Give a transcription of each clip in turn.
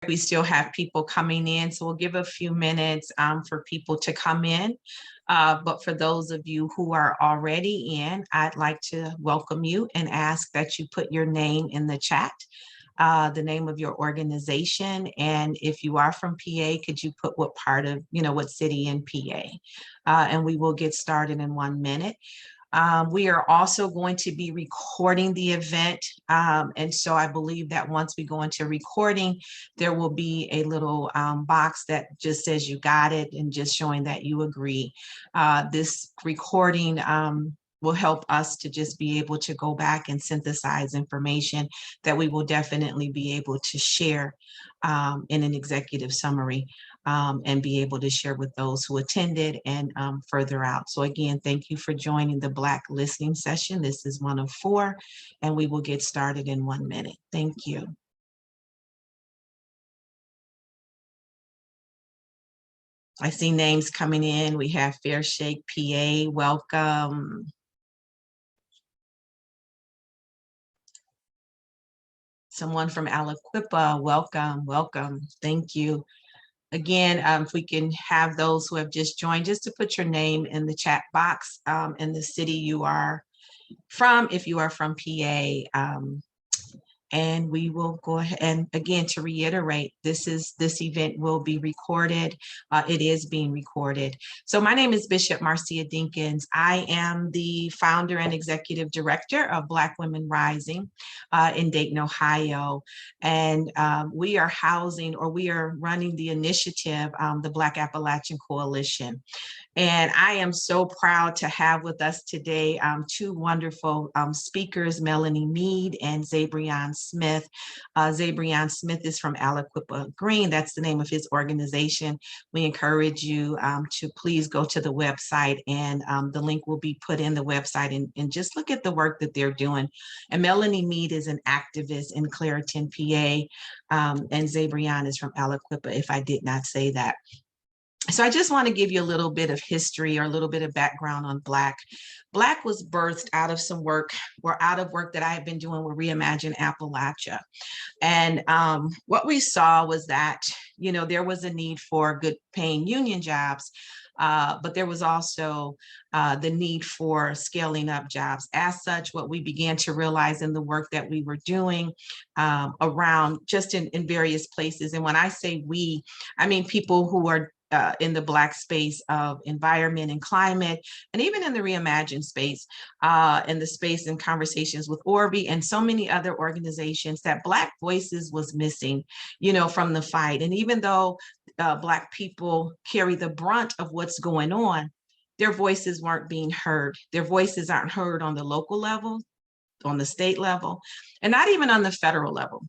We still have people coming in, so we'll give a few minutes for people to come in. But for those of you who are already in, I'd like to welcome you and ask that you put your name in the chat, the name of your organization. And if you are from PA, could you put what part of, what city in PA? And we will get started in 1 minute. We are also going to be recording the event. And so I believe that once we go into recording, there will be a little box that just says you got it and just showing that you agree. This recording will help us to just be able to go back and synthesize information that we will definitely be able to share in an executive summary. And be able to share with those who attended and further out. So again, thank you for joining the Black listening session. This is 1 of 4, and we will get started in 1 minute. Thank you. I see names coming in. We have Fair Shake, PA, welcome. Someone from Aliquippa, welcome, welcome. Thank you. Again, if we can have those who have just joined, just to put your name in the chat box and the city you are from, if you are from PA. And we will go ahead and again, to reiterate, this event will be recorded. It is being recorded. So my name is Bishop Marcia Dinkins. I am the founder and executive director of Black Women Rising in Dayton, Ohio. And we are running the initiative, the Black Appalachian Coalition. And I am so proud to have with us today 2 wonderful speakers, Melanie Meade and Zabrianne Smith. Zabrianne Smith is from Aliquippa Green. That's the name of his organization. We encourage you to please go to the website, and the link will be put in the website, and just look at the work that they're doing. And Melanie Meade is an activist in Clairton, PA, and Zabrianne is from Aliquippa, if I did not say that. So I just want to give you a little bit of history or a little bit of background on BLAC. BLAC was birthed out of some work that I had been doing with Reimagine Appalachia. And what we saw was that, there was a need for good paying union jobs, but there was also the need for scaling up jobs. As such, what we began to realize in the work that we were doing around just in various places. And when I say we, I mean people who are in the BLAC space of environment and climate, and even in the Reimagine space, in the space and conversations with Orby and so many other organizations, that BLAC voices was missing, from the fight. And even though BLAC people carry the brunt of what's going on, their voices weren't being heard. Their voices aren't heard on the local level, on the state level, and not even on the federal level.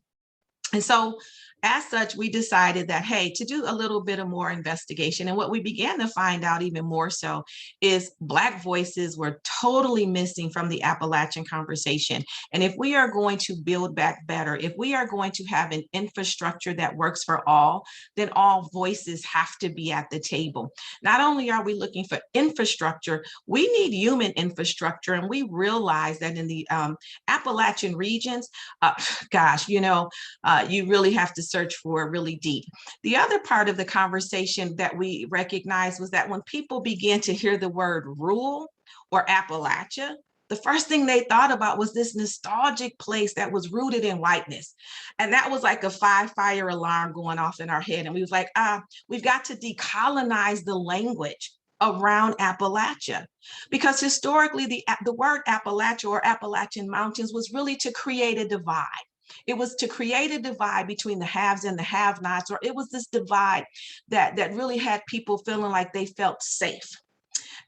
And so as such, we decided that, hey, to do a little bit of more investigation. And what we began to find out even more so is BLAC voices were totally missing from the Appalachian conversation. And if we are going to build back better, if we are going to have an infrastructure that works for all, then all voices have to be at the table. Not only are we looking for infrastructure, we need human infrastructure. And we realize that in the Appalachian regions, you really have to search for really deep. The other part of the conversation that we recognized was that when people began to hear the word rural or Appalachia, the first thing they thought about was this nostalgic place that was rooted in whiteness. And that was like a fire alarm going off in our head. And we was like, we've got to decolonize the language around Appalachia, because historically the word Appalachia or Appalachian Mountains was really to create a divide. It was to create a divide between the haves and the have-nots, or it was this divide that really had people feeling like they felt safe.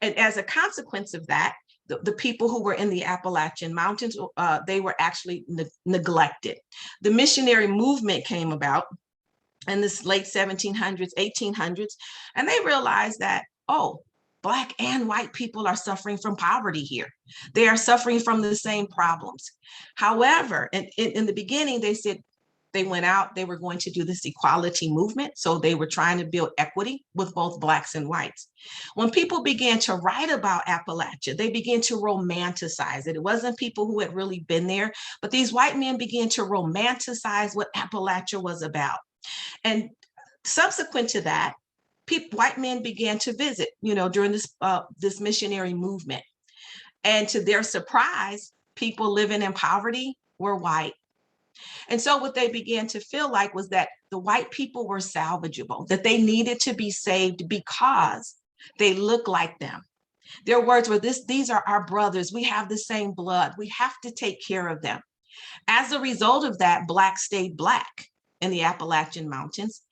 And as a consequence of that, the people who were in the Appalachian Mountains, they were actually neglected. The missionary movement came about in this late 1700s, 1800s, and they realized that, oh, Black and white people are suffering from poverty here. They are suffering from the same problems. However, in the beginning, they said they went out, they were going to do this equality movement. So they were trying to build equity with both Blacks and whites. When people began to write about Appalachia, they began to romanticize it. It wasn't people who had really been there, but these white men began to romanticize what Appalachia was about. And subsequent to that, white men began to visit, during this missionary movement. And to their surprise, people living in poverty were white. And so what they began to feel like was that the white people were salvageable, that they needed to be saved because they look like them. Their words were, these are our brothers. We have the same blood. We have to take care of them. As a result of that, Black stayed Black in the Appalachian Mountains,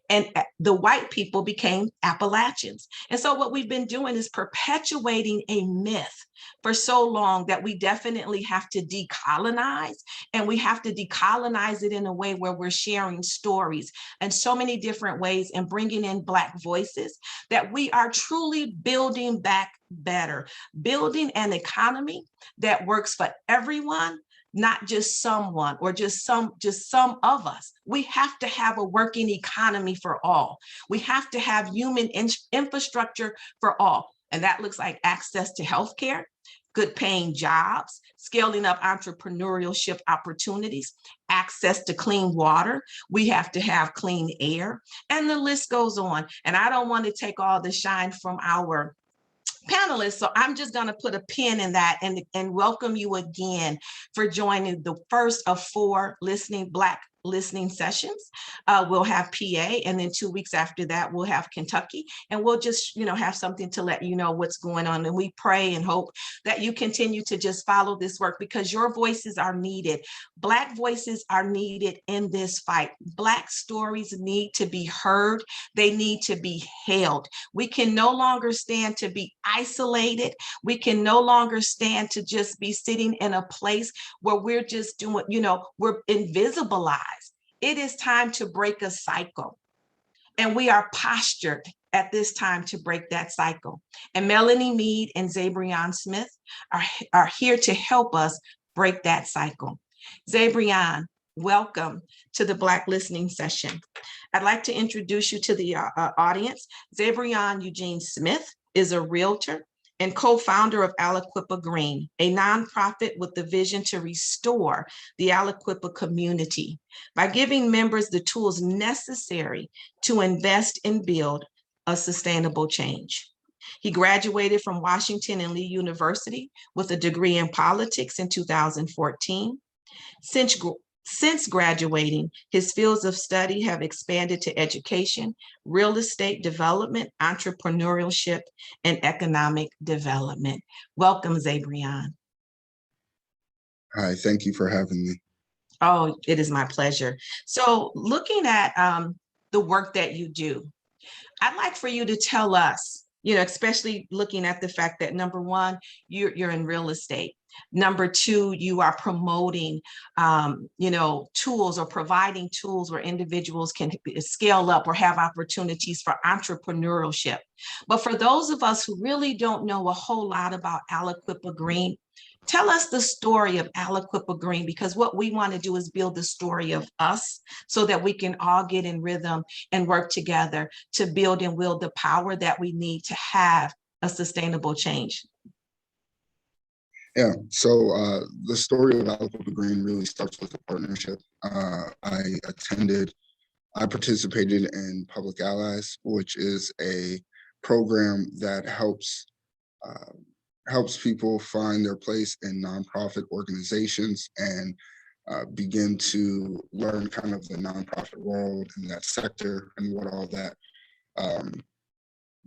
and the white people became Appalachians. And so what we've been doing is perpetuating a myth for so long that we definitely have to decolonize, and we have to decolonize it in a way where we're sharing stories in so many different ways and bringing in Black voices, that we are truly building back better, building an economy that works for everyone, not just someone or just some of us. We have to have a working economy for all. We have to have human infrastructure for all. And that looks like access to healthcare, good paying jobs, scaling up entrepreneurship opportunities, access to clean water. We have to have clean air, and the list goes on. And I don't want to take all the shine from our panelists, so I'm just going to put a pin in that and welcome you again for joining the first of 4 Black listening sessions. We'll have PA, and then 2 weeks after that, we'll have Kentucky, and we'll just, have something to let you know what's going on. And we pray and hope that you continue to just follow this work, because your voices are needed. Black voices are needed in this fight. Black stories need to be heard. They need to be held. We can no longer stand to be isolated. We can no longer stand to just be sitting in a place where we're just doing, we're invisibilized. It is time to break a cycle. And we are postured at this time to break that cycle. And Melanie Meade and Zabrianne Smith are here to help us break that cycle. Zabrianne, welcome to the Black Listening Session. I'd like to introduce you to the audience. Zabrianne Eugene Smith is a realtor and co-founder of Aliquippa Green, a nonprofit with the vision to restore the Aliquippa community by giving members the tools necessary to invest and build a sustainable change. He graduated from Washington and Lee University with a degree in politics in 2014. Since graduating, his fields of study have expanded to education, real estate development, entrepreneurship, and economic development. Welcome, Zabrianne. Hi, thank you for having me. Oh, it is my pleasure. So looking at the work that you do, I'd like for you to tell us, especially looking at the fact that, number one, you're in real estate. Number two, you are promoting, tools or providing tools where individuals can scale up or have opportunities for entrepreneurship. But for those of us who really don't know a whole lot about Aliquippa Green, tell us the story of Aliquippa Green, because what we want to do is build the story of us so that we can all get in rhythm and work together to build and wield the power that we need to have a sustainable change. Yeah, so the story of Aliquippa Green really starts with a partnership. I participated in Public Allies, which is a program that helps people find their place in nonprofit organizations and begin to learn kind of the nonprofit world and that sector and what all that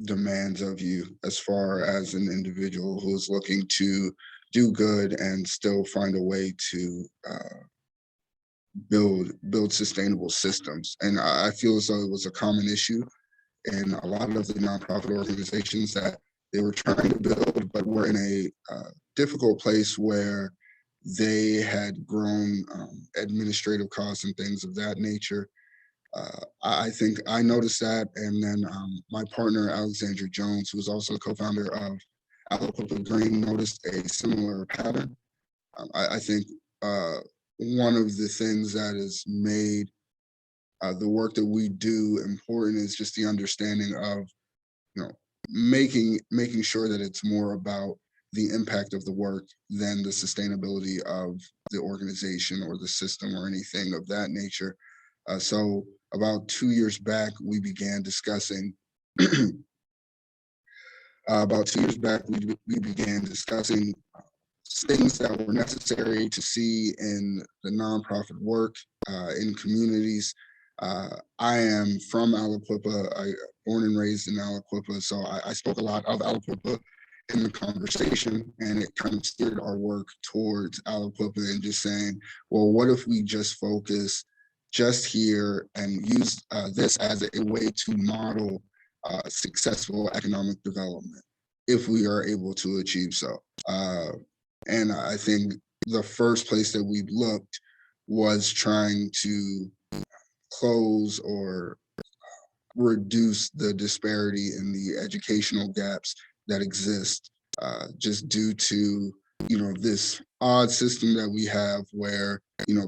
demands of you as far as an individual who is looking to do good and still find a way to build sustainable systems. And I feel as though it was a common issue in a lot of the nonprofit organizations that they were trying to build, but were in a difficult place where they had grown administrative costs and things of that nature. I think I noticed that, and then my partner, Alexandra Jones, who is also a co-founder of Aliquippa Green, noticed a similar pattern. I think one of the things that has made the work that we do important is just the understanding of, making sure that it's more about the impact of the work than the sustainability of the organization or the system or anything of that nature. So about 2 years back, we began discussing things that were necessary to see in the nonprofit work in communities. I am from Aliquippa, born and raised in Aliquippa, so I spoke a lot of Aliquippa in the conversation, and it kind of steered our work towards Aliquippa and just saying, well, what if we just focus just here and use this as a way to model successful economic development if we are able to achieve so. And I think the first place that we looked was trying to close or reduce the disparity in the educational gaps that exist just due to, this odd system that we have where,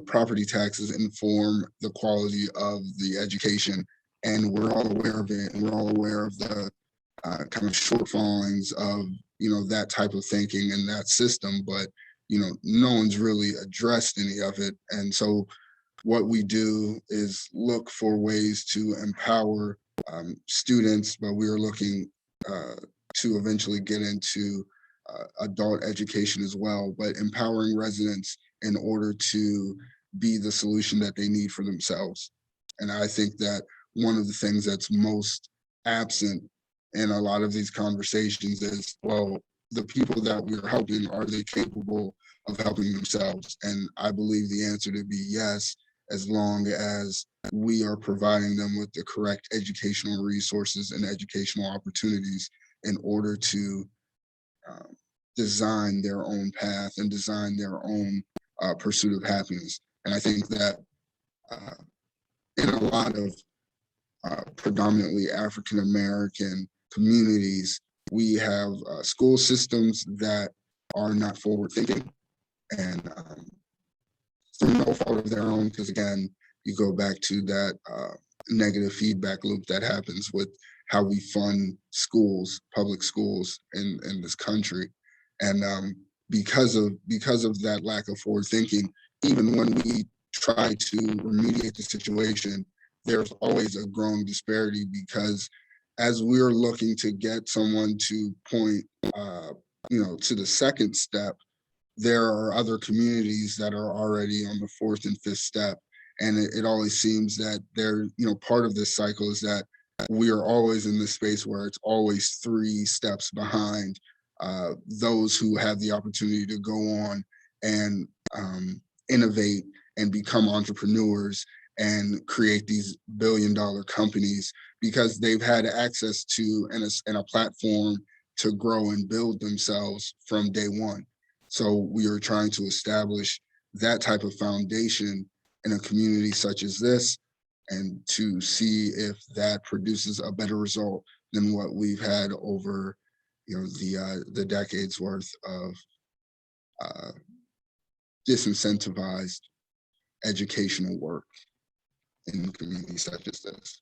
property taxes inform the quality of the education, and we're all aware of it, and we're all aware of the kind of shortfallings of, that type of thinking and that system, but, no one's really addressed any of it. And so what we do is look for ways to empower students, but we are looking to eventually get into adult education as well, but empowering residents in order to be the solution that they need for themselves. And I think that one of the things that's most absent in a lot of these conversations is, well, the people that we're helping, are they capable of helping themselves? And I believe the answer to be yes, as long as we are providing them with the correct educational resources and educational opportunities in order to design their own path and design their own pursuit of happiness. And I think that in a lot of predominantly African-American communities, we have school systems that are not forward thinking, and through no fault of their own, because again, you go back to that negative feedback loop that happens with how we fund schools, public schools in this country. And because of that lack of forward thinking, even when we try to remediate the situation, there's always a growing disparity, because as we're looking to get someone to point, to the second step, there are other communities that are already on the fourth and fifth step. And it always seems that they're, part of this cycle is that we are always in this space where it's always 3 steps behind those who have the opportunity to go on and innovate and become entrepreneurs and create these billion-dollar companies, because they've had access to and a platform to grow and build themselves from day one. So we are trying to establish that type of foundation in a community such as this, and to see if that produces a better result than what we've had over, the decades worth of disincentivized educational work in communities such as this.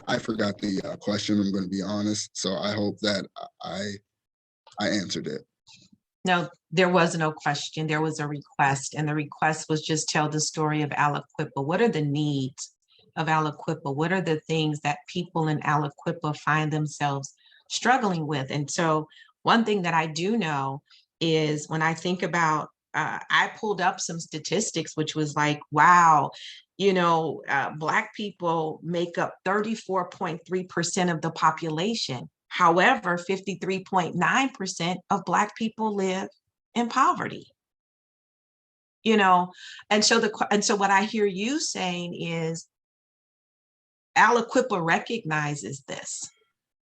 I forgot the question, I'm going to be honest, so I hope that I answered it. No, there was no question. There was a request, and the request was just tell the story of Aliquippa. What are the needs of Aliquippa? What are the things that people in Aliquippa find themselves struggling with? And so one thing that I do know is when I think about, I pulled up some statistics, which was like, wow, Black people make up 34.3% of the population. However, 53.9% of Black people live in poverty. And so what I hear you saying is Aliquippa recognizes this,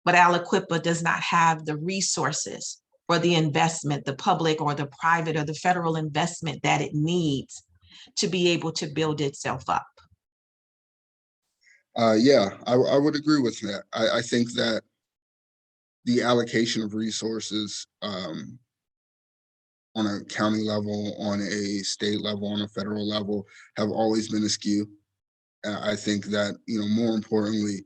but Aliquippa does not have the resources or the investment, the public or the private or the federal investment that it needs to be able to build itself up. Yeah, I would agree with that. I think that the allocation of resources on a county level, on a state level, on a federal level, have always been askew. I think that, more importantly,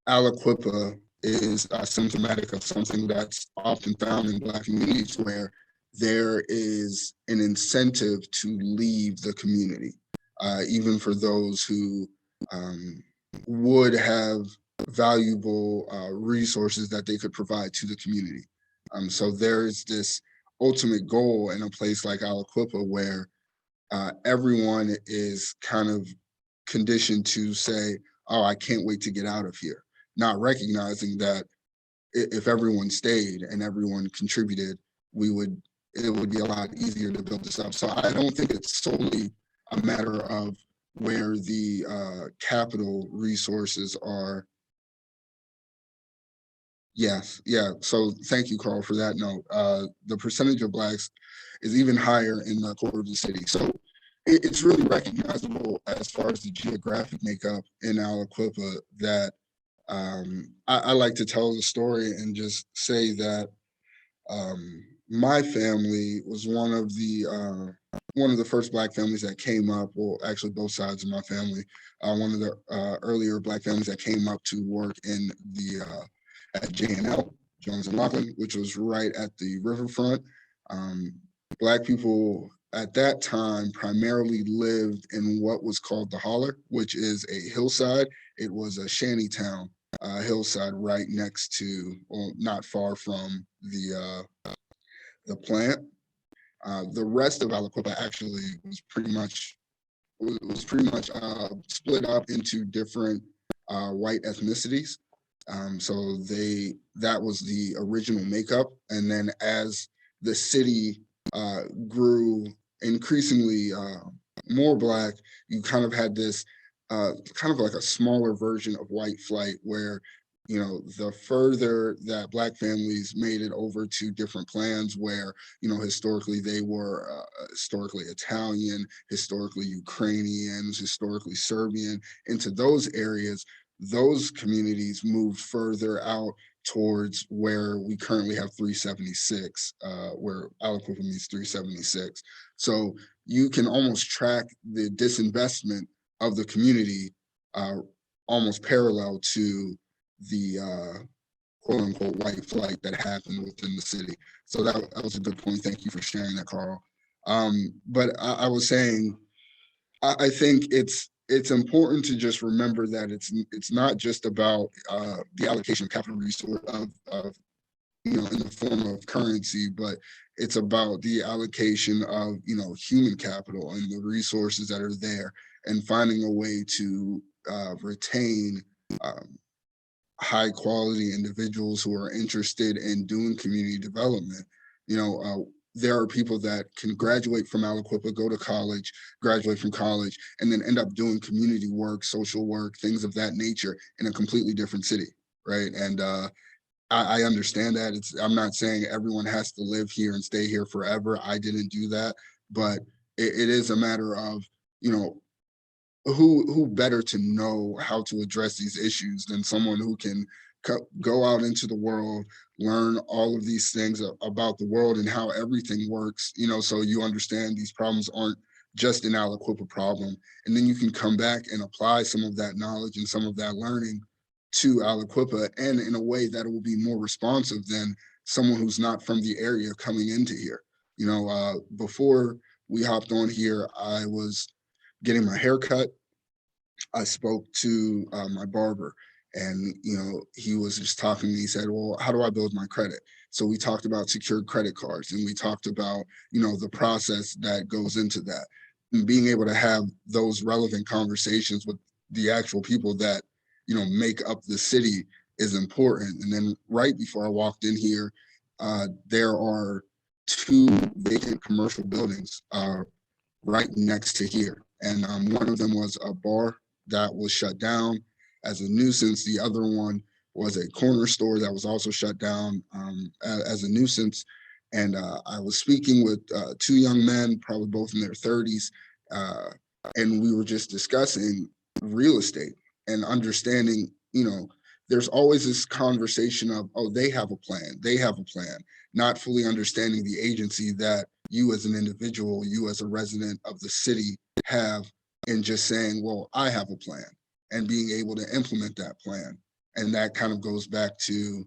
Aliquippa is symptomatic of something that's often found in Black communities, where there is an incentive to leave the community. even for those who would have valuable resources that they could provide to the community. So there's this ultimate goal in a place like Aliquippa where everyone is kind of conditioned to say, oh, I can't wait to get out of here, not recognizing that if everyone stayed and everyone contributed, it would be a lot easier to build this up. So I don't think it's solely a matter of where the capital resources are. Yes, yeah. So thank you, Carl, for that note. The percentage of Blacks is even higher in the core of the city. So it's really recognizable as far as the geographic makeup in Aliquippa that I like to tell the story and just say that my family was one of the first Black families that came up. Well, actually, both sides of my family. One of the earlier Black families that came up to work in the at JNL, Jones and Laughlin, which was right at the riverfront. Black people at that time primarily lived in what was called the Holler, which is a hillside. It was a shanty town hillside right next to, or not far from the plant. The rest of Aliquippa actually was pretty much split up into different white ethnicities. So that was the original makeup, and then as the city grew increasingly more Black, you kind of had this kind of like a smaller version of white flight where, you know, the further that Black families made it over to different plans where, you know, historically they were historically Italian, historically Ukrainians, historically Serbian, into those areas, those communities moved further out towards where we currently have 376, where Aliquippa meets 376. So you can almost track the disinvestment of the community almost parallel to the quote unquote white flight that happened within the city. So that was a good point. Thank you for sharing that, Carl. But I was saying, I think it's important to just remember that it's not just about the allocation of capital resource of you know, in the form of currency, but it's about the allocation of, you know, human capital and the resources that are there, and finding a way to retain high quality individuals who are interested in doing community development. You know, there are people that can graduate from Aliquippa, go to college, graduate from college, and then end up doing community work, social work, things of that nature in a completely different city, right? And I understand that. I'm not saying everyone has to live here and stay here forever. I didn't do that, but it is a matter of, you know, who better to know how to address these issues than someone who can go out into the world, learn all of these things about the world and how everything works, you know, so you understand these problems aren't just an Aliquippa problem. And then you can come back and apply some of that knowledge and some of that learning to Aliquippa, and in a way that it will be more responsive than someone who's not from the area coming into here. You know, before we hopped on here, I was getting my hair cut. I spoke to my barber, and you know, he was just talking to me. He said, well, how do I build my credit? So we talked about secured credit cards, and we talked about, you know, the process that goes into that, and being able to have those relevant conversations with the actual people that, you know, make up the city is important. And then right before I walked in here, there are two vacant commercial buildings right next to here. And one of them was a bar that was shut down as a nuisance. The other one was a corner store that was also shut down as a nuisance. And I was speaking with two young men, probably both in their 30s, and we were just discussing real estate and understanding, you know, there's always this conversation of, oh, they have a plan, not fully understanding the agency that you as an individual, you as a resident of the city have, and just saying, well, I have a plan, and being able to implement that plan. And that kind of goes back to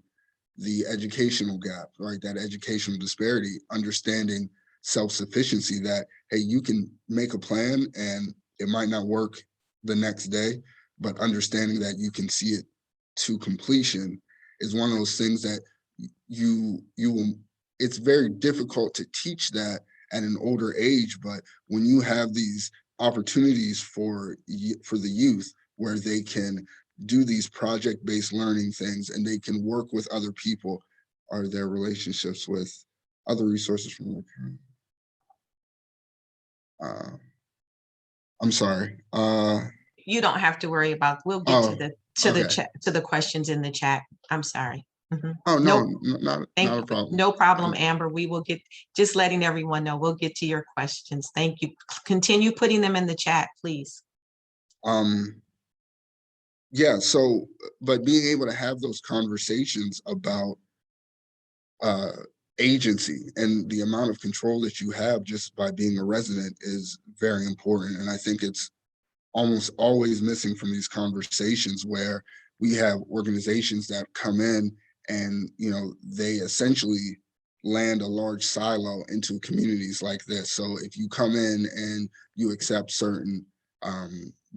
the educational gap, right? That educational disparity, understanding self-sufficiency, that, hey, you can make a plan and it might not work the next day, but understanding that you can see it to completion is one of those things that you will, it's very difficult to teach that at an older age, but when you have these opportunities for the youth where they can do these project-based learning things and they can work with other people, or their relationships with other resources from the community. I'm sorry. You don't have to worry about, we'll get to the okay. chat, to the questions in the chat. I'm sorry. Oh, no, Nope. not a problem. No problem, Amber. We will get, just letting everyone know, we'll get to your questions. Thank you. Continue putting them in the chat, please. Yeah, so, but being able to have those conversations about agency and the amount of control that you have just by being a resident is very important. And I think it's almost always missing from these conversations, where we have organizations that come in and, you know, they essentially land a large silo into communities like this. So if you come in and you accept certain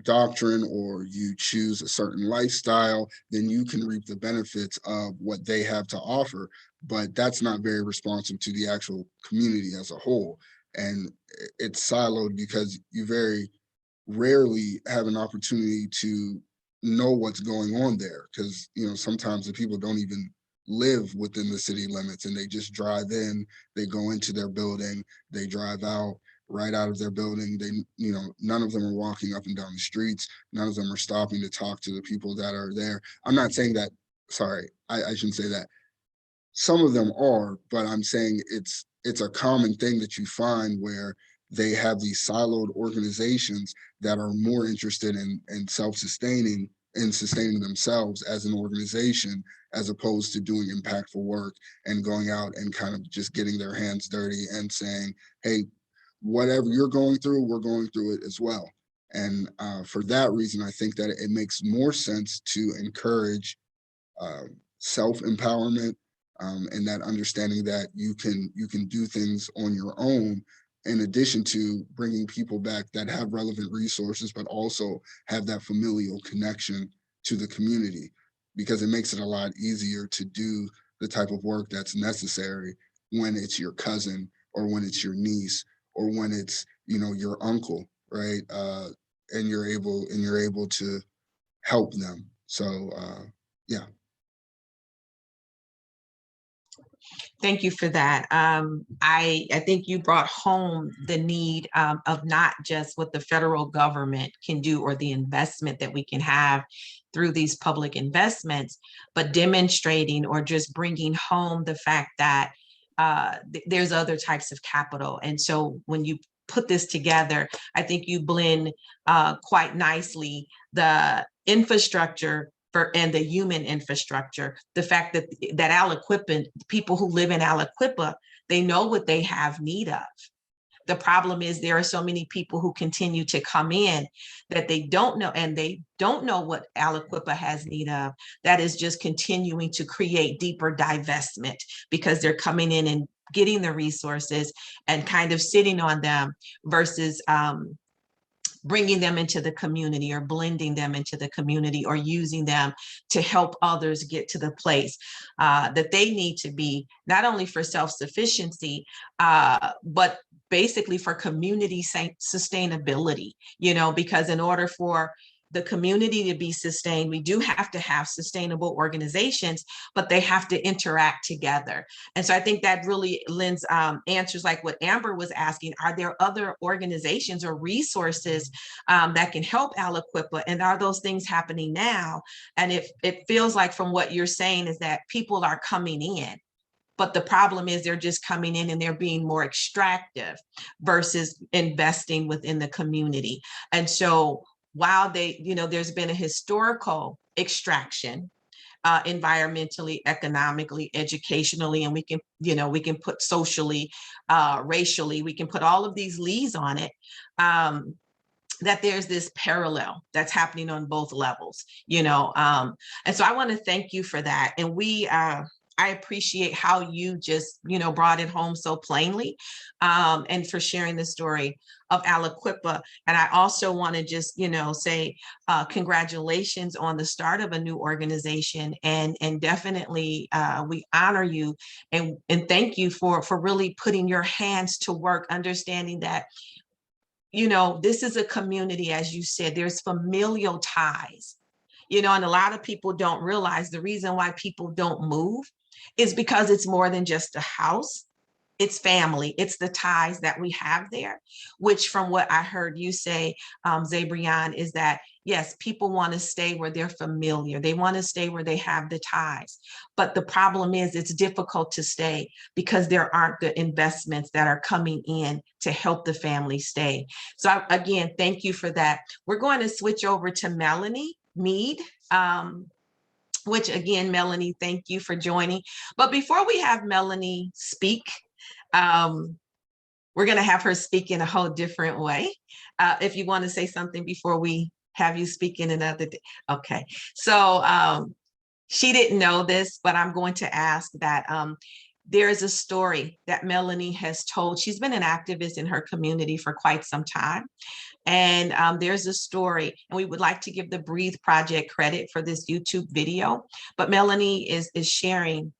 doctrine, or you choose a certain lifestyle, then you can reap the benefits of what they have to offer. But that's not very responsive to the actual community as a whole. And it's siloed because you very rarely have an opportunity to know what's going on there, because, you know, sometimes the people don't even live within the city limits, and they just drive in, they go into their building, they drive out, right out of their building. They, you know, none of them are walking up and down the streets, none of them are stopping to talk to the people that are there. I'm not saying that, sorry, I shouldn't say that. Some of them are, but I'm saying it's a common thing that you find where they have these siloed organizations that are more interested in self-sustaining and sustaining themselves as an organization, as opposed to doing impactful work and going out and kind of just getting their hands dirty and saying, hey, whatever you're going through, we're going through it as well. And for that reason, I think that it makes more sense to encourage self-empowerment, and that understanding that you can do things on your own, in addition to bringing people back that have relevant resources, but also have that familial connection to the community, because it makes it a lot easier to do the type of work that's necessary when it's your cousin, or when it's your niece, or when it's, you know, your uncle, right? And you're able to help them. So yeah. Thank you for that. I think you brought home the need of not just what the federal government can do, or the investment that we can have through these public investments, but demonstrating, or just bringing home the fact that there's other types of capital. And so when you put this together, I think you blend quite nicely the infrastructure and the human infrastructure. The fact that Aliquippa, people who live in Aliquippa, they know what they have need of. The problem is there are so many people who continue to come in that they don't know, and they don't know what Aliquippa has need of. That is just continuing to create deeper divestment, because they're coming in and getting the resources and kind of sitting on them, versus bringing them into the community, or blending them into the community, or using them to help others get to the place that they need to be, not only for self-sufficiency, but basically for community sustainability, you know, because in order for the community to be sustained, we do have to have sustainable organizations, but they have to interact together. And so I think that really lends answers like what Amber was asking. Are there other organizations or resources that can help Aliquippa? And are those things happening now? And if it feels like from what you're saying is that people are coming in, but the problem is they're just coming in and they're being more extractive versus investing within the community. And so while they, you know, there's been a historical extraction, environmentally, economically, educationally, and we can, you know, we can put socially, racially, we can put all of these leads on it, that there's this parallel that's happening on both levels, you know. And so I want to thank you for that. And we, I appreciate how you just, brought it home so plainly, and for sharing the story of Aliquippa. And I also want to just, say congratulations on the start of a new organization, and definitely we honor you and thank you for really putting your hands to work, understanding that, this is a community, as you said, there's familial ties, and a lot of people don't realize the reason why people don't move is because it's more than just a house. It's family. It's the ties that we have there, which from what I heard you say, Zabrianne, is that, yes, people want to stay where they're familiar. They want to stay where they have the ties. But the problem is it's difficult to stay because there aren't the investments that are coming in to help the family stay. So again, thank you for that. We're going to switch over to Melanie Meade. Which again, Melanie, thank you for joining. But before we have Melanie speak, we're going to have her speak in a whole different way. If you want to say something before we have you speak in another day. Okay. So she didn't know this, but I'm going to ask that there is a story that Melanie has told. She's been an activist in her community for quite some time. And there's a story, and we would like to give the Breathe Project credit for this YouTube video. But Melanie is sharing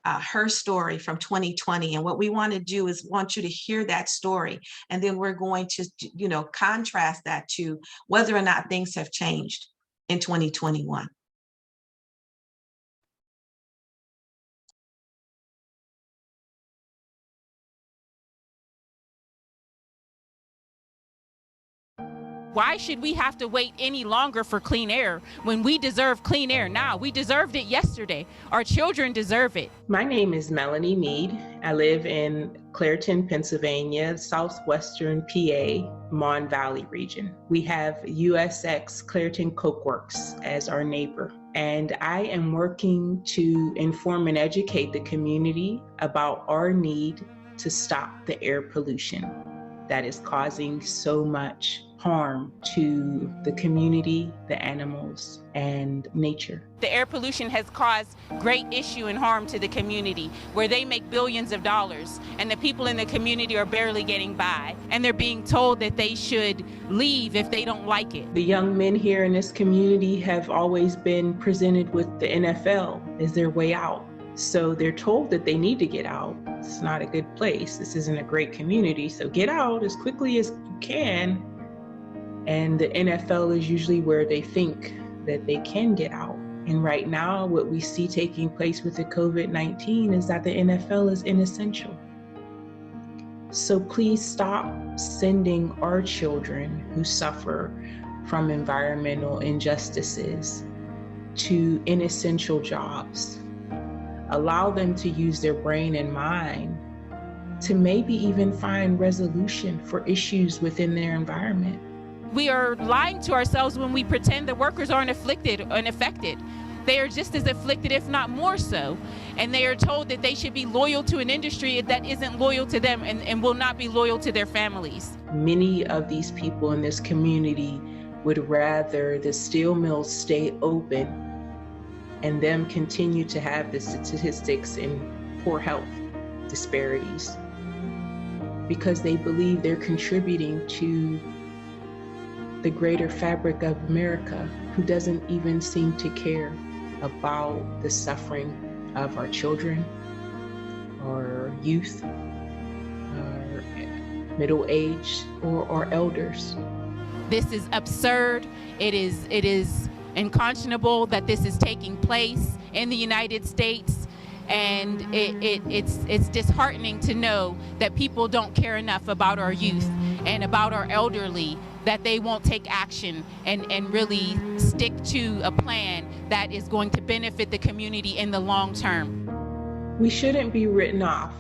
her story from 2020. And what we want to do is want you to hear that story. And then we're going to, contrast that to whether or not things have changed in 2021. Why should we have to wait any longer for clean air when we deserve clean air now? We deserved it yesterday. Our children deserve it. My name is Melanie Meade. I live in Clairton, Pennsylvania, southwestern PA, Mon Valley region. We have USX Clairton Coke Works as our neighbor. And I am working to inform and educate the community about our need to stop the air pollution that is causing so much harm to the community, the animals, and nature. The air pollution has caused great issue and harm to the community, where they make billions of dollars and the people in the community are barely getting by, and they're being told that they should leave if they don't like it. The young men here in this community have always been presented with the NFL as their way out. So they're told that they need to get out. It's not a good place. This isn't a great community. So get out as quickly as you can. And the NFL is usually where they think that they can get out. And right now, what we see taking place with the COVID-19 is that the NFL is inessential. So please stop sending our children who suffer from environmental injustices to inessential jobs. Allow them to use their brain and mind to maybe even find resolution for issues within their environment. We are lying to ourselves when we pretend the workers aren't afflicted or unaffected. They are just as afflicted, if not more so. And they are told that they should be loyal to an industry that isn't loyal to them and will not be loyal to their families. Many of these people in this community would rather the steel mills stay open and them continue to have the statistics in poor health disparities, because they believe they're contributing to the greater fabric of America, who doesn't even seem to care about the suffering of our children, our youth, our middle-aged, or our elders. This is absurd. It is unconscionable that this is taking place in the United States. And it's disheartening to know that people don't care enough about our youth and about our elderly, that they won't take action and really stick to a plan that is going to benefit the community in the long term. We shouldn't be written off.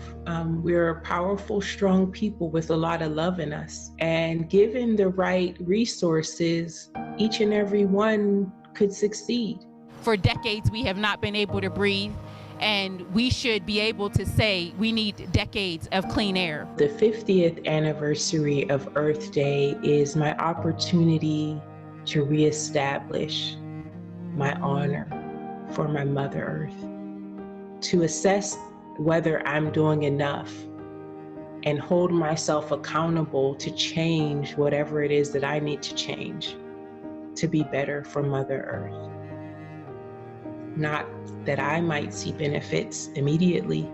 We're a powerful, strong people with a lot of love in us. And given the right resources, each and every one could succeed. For decades, we have not been able to breathe. And we should be able to say we need decades of clean air. The 50th anniversary of Earth Day is my opportunity to reestablish my honor for my Mother Earth, to assess whether I'm doing enough and hold myself accountable to change whatever it is that I need to change to be better for Mother Earth. Not that I might see benefits immediately,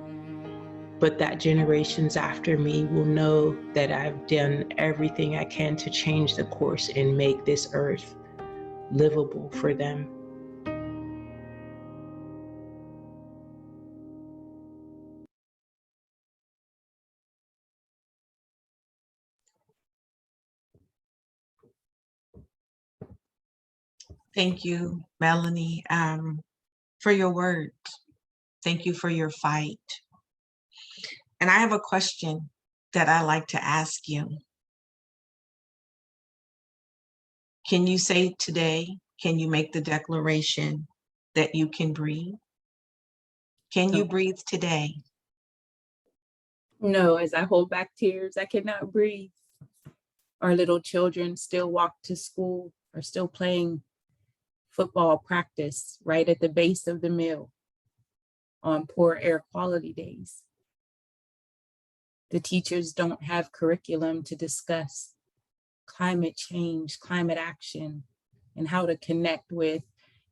but that generations after me will know that I've done everything I can to change the course and make this earth livable for them. Thank you, Melanie, for your words. Thank you for your fight. And I have a question that I like to ask you. Can you say today, can you make the declaration that you can breathe? Can you breathe today? No, as I hold back tears, I cannot breathe. Our little children still walk to school, are still playing football practice right at the base of the mill on poor air quality days. The teachers don't have curriculum to discuss climate change, climate action, and how to connect with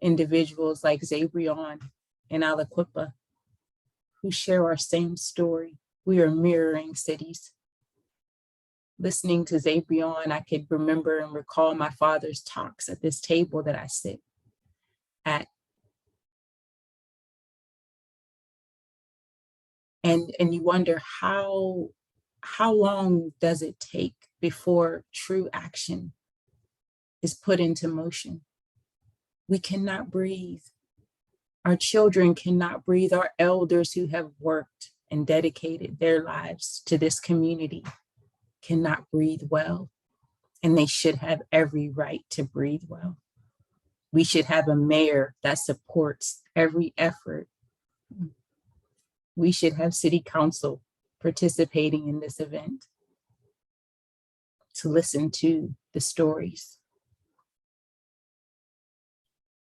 individuals like Zabriawn and Aliquippa who share our same story. We are mirroring cities. Listening to Zabrianne, I could remember and recall my father's talks at this table that I sit at. And you wonder how long does it take before true action is put into motion? We cannot breathe. Our children cannot breathe. Our elders who have worked and dedicated their lives to this community cannot breathe well, and they should have every right to breathe well. We should have a mayor that supports every effort. We should have city council participating in this event to listen to the stories.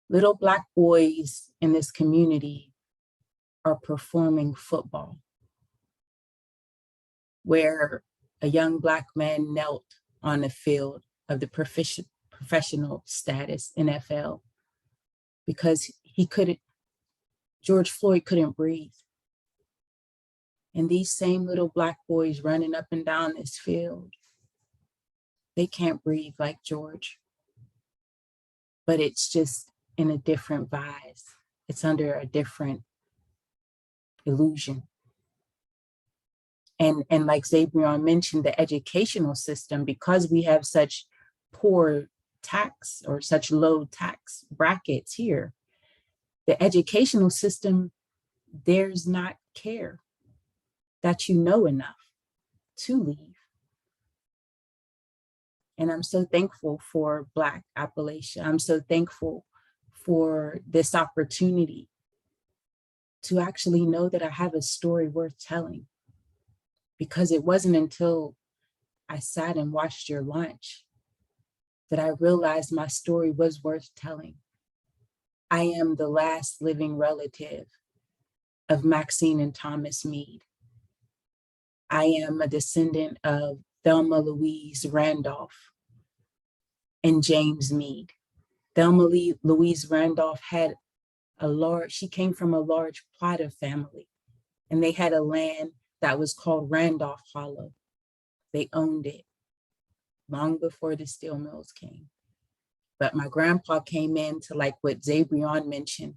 Little Black boys in this community are performing football, where a young Black man knelt on the field of the professional status NFL because George Floyd couldn't breathe. And these same little Black boys running up and down this field, they can't breathe like George, but it's just in a different vise. It's under a different illusion. And like Zabrianne mentioned, the educational system, because we have such poor tax or such low tax brackets here, the educational system, there's not care that you know enough to leave. And I'm so thankful for Black Appalachia. I'm so thankful for this opportunity to actually know that I have a story worth telling. Because it wasn't until I sat and watched your lunch that I realized my story was worth telling. I am the last living relative of Maxine and Thomas Meade. I am a descendant of Thelma Louise Randolph and James Meade. Thelma Louise Randolph had she came from a large Plata family, and they had a land that was called Randolph Hollow. They owned it long before the steel mills came. But my grandpa came into, like what Zabrianne mentioned,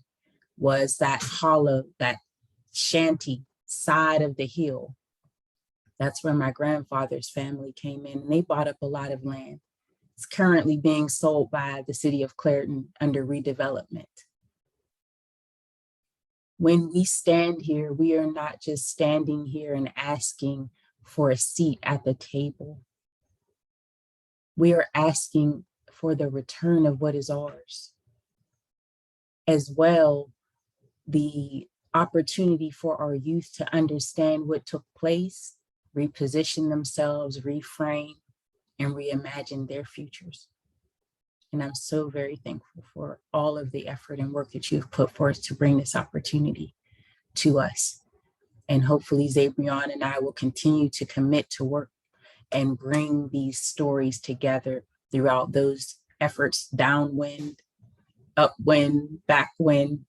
was that hollow, that shanty side of the hill. That's where my grandfather's family came in, and they bought up a lot of land. It's currently being sold by the city of Clairton under redevelopment. When we stand here, we are not just standing here and asking for a seat at the table. We are asking for the return of what is ours. As well, the opportunity for our youth to understand what took place, reposition themselves, reframe, and reimagine their futures. And I'm so very thankful for all of the effort and work that you've put forth to bring this opportunity to us. And hopefully Zabrianne and I will continue to commit to work and bring these stories together throughout those efforts, downwind, upwind, backwind.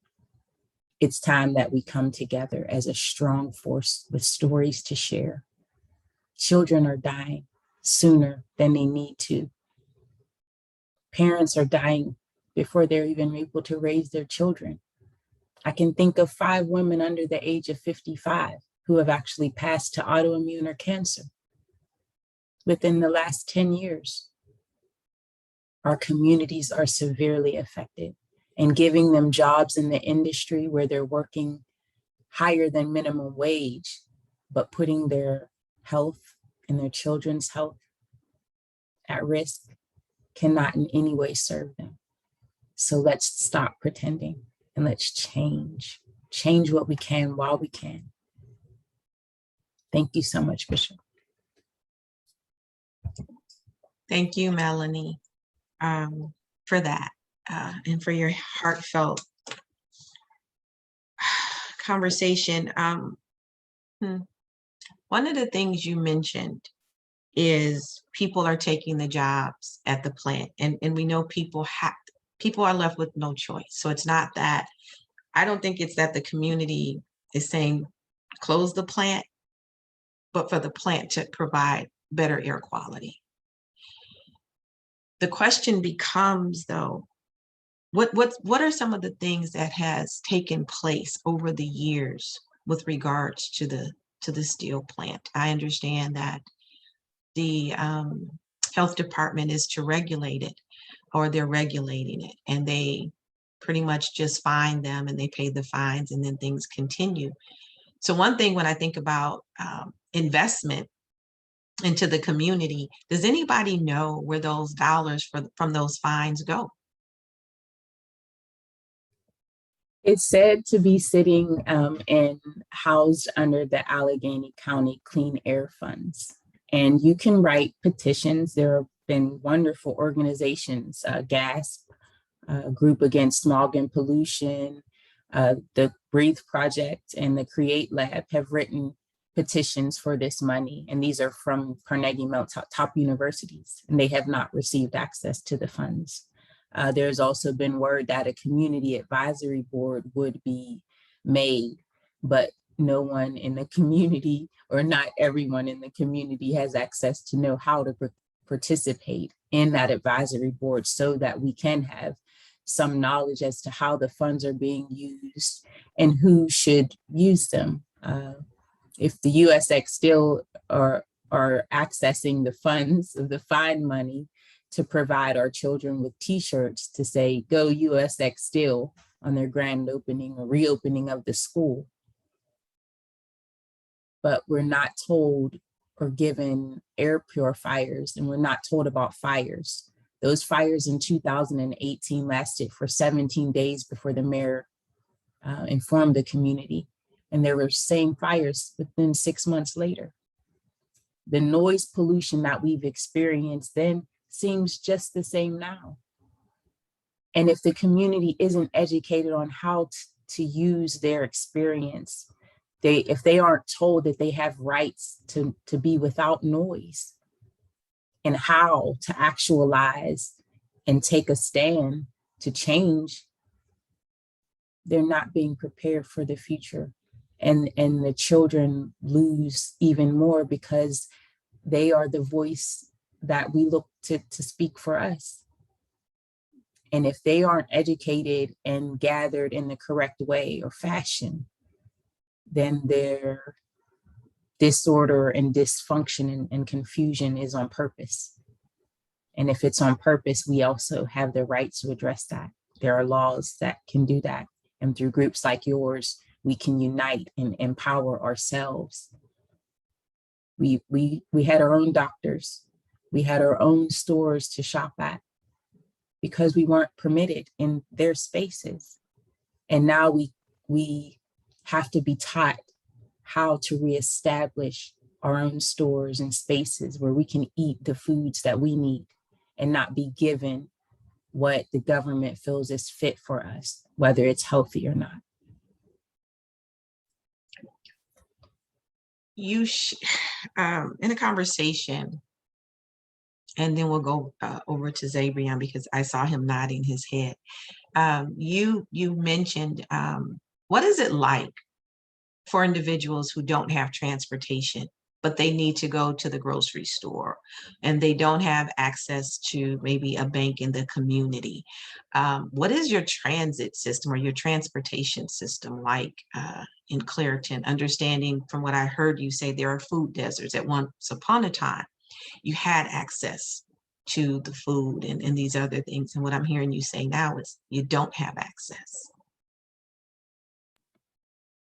It's time that we come together as a strong force with stories to share. Children are dying sooner than they need to. Parents are dying before they're even able to raise their children. I can think of 5 women under the age of 55 who have actually passed to autoimmune or cancer within the last 10 years. Our communities are severely affected, and giving them jobs in the industry where they're working higher than minimum wage, but putting their health and their children's health at risk cannot in any way serve them. So let's stop pretending and let's change what we can while we can. Thank you so much, Bishop. Thank you, Melanie, for that and for your heartfelt conversation. One of the things you mentioned is people are taking the jobs at the plant, and we know people are left with no choice. So it's not that, I don't think it's that the community is saying close the plant, but for the plant to provide better air quality. The question becomes, though, what are some of the things that has taken place over the years with regards to the steel plant? I understand that the health department is to regulate it, or they're regulating it, and they pretty much just fine them and they pay the fines and then things continue. So one thing when I think about investment into the community, does anybody know where those dollars from those fines go? It's said to be sitting and housed under the Allegheny County Clean Air Funds. And you can write petitions. There have been wonderful organizations, GASP, Group Against Smog and Pollution, the Breathe Project, and the Create Lab have written petitions for this money. And these are from Carnegie Mellon top universities, and they have not received access to the funds. There's also been word that a community advisory board would be made, but no one in the community, or not everyone in the community, has access to know how to participate in that advisory board so that we can have some knowledge as to how the funds are being used and who should use them. If the USX still are accessing the funds of the fine money to provide our children with t-shirts to say, go USX Steel, on their grand opening or reopening of the school. But we're not told or given air purifiers, and we're not told about fires. Those fires in 2018 lasted for 17 days before the mayor informed the community. And there were same fires within 6 months later. The noise pollution that we've experienced then seems just the same now. And if the community isn't educated on how to use their experience, if they aren't told that they have rights to be without noise and how to actualize and take a stand to change, they're not being prepared for the future. And the children lose even more because they are the voice that we look to speak for us. And if they aren't educated and gathered in the correct way or fashion, then their disorder and dysfunction and confusion is on purpose. And if it's on purpose, we also have the right to address that. There are laws that can do that. And through groups like yours, we can unite and empower ourselves. We had our own doctors. We had our own stores to shop at because we weren't permitted in their spaces. And now we have to be taught how to reestablish our own stores and spaces where we can eat the foods that we need and not be given what the government feels is fit for us, whether it's healthy or not. in a conversation, and then we'll go over to Zabrianne because I saw him nodding his head. You mentioned, what is it like for individuals who don't have transportation, but they need to go to the grocery store and they don't have access to maybe a bank in the community? What is your transit system or your transportation system like in Clairton? Understanding from what I heard you say, there are food deserts. At once upon a time, you had access to the food and these other things. And what I'm hearing you say now is you don't have access.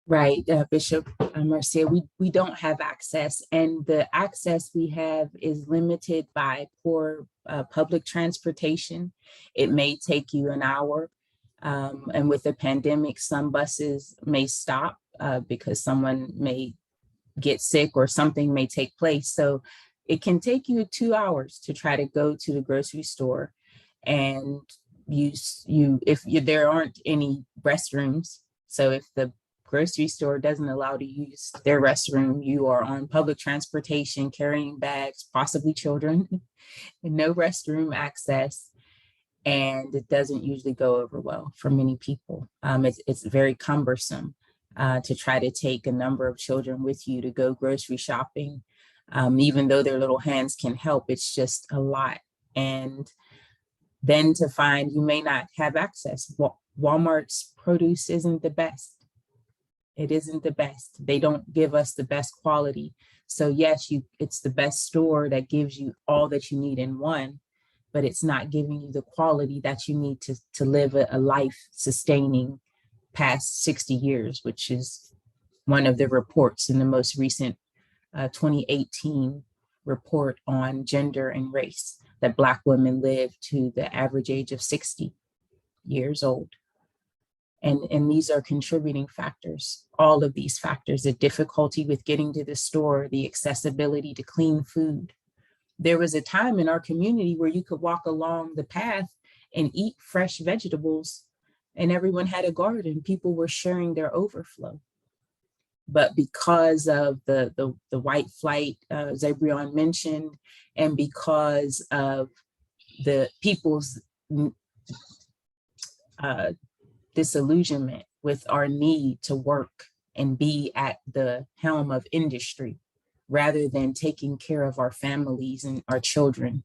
Right, Bishop Marcia, we don't have access, and the access we have is limited by poor public transportation. It may take you an hour, and with the pandemic, some buses may stop because someone may get sick or something may take place. So it can take you 2 hours to try to go to the grocery store, and there aren't any restrooms. So if the grocery store doesn't allow you to use their restroom, you are on public transportation, carrying bags, possibly children, and no restroom access. And it doesn't usually go over well for many people. It's very cumbersome to try to take a number of children with you to go grocery shopping. Even though their little hands can help, it's just a lot. And then to find you may not have access. Walmart's produce isn't the best. It isn't the best. They don't give us the best quality. So yes, it's the best store that gives you all that you need in one, but it's not giving you the quality that you need to live a life sustaining past 60 years, which is one of the reports in the most recent 2018 report on gender and race, that Black women live to the average age of 60 years old. And these are contributing factors, all of these factors, the difficulty with getting to the store, the accessibility to clean food. There was a time in our community where you could walk along the path and eat fresh vegetables, and everyone had a garden. People were sharing their overflow. But because of the white flight Zabriawn mentioned, and because of the people's disillusionment with our need to work and be at the helm of industry, rather than taking care of our families and our children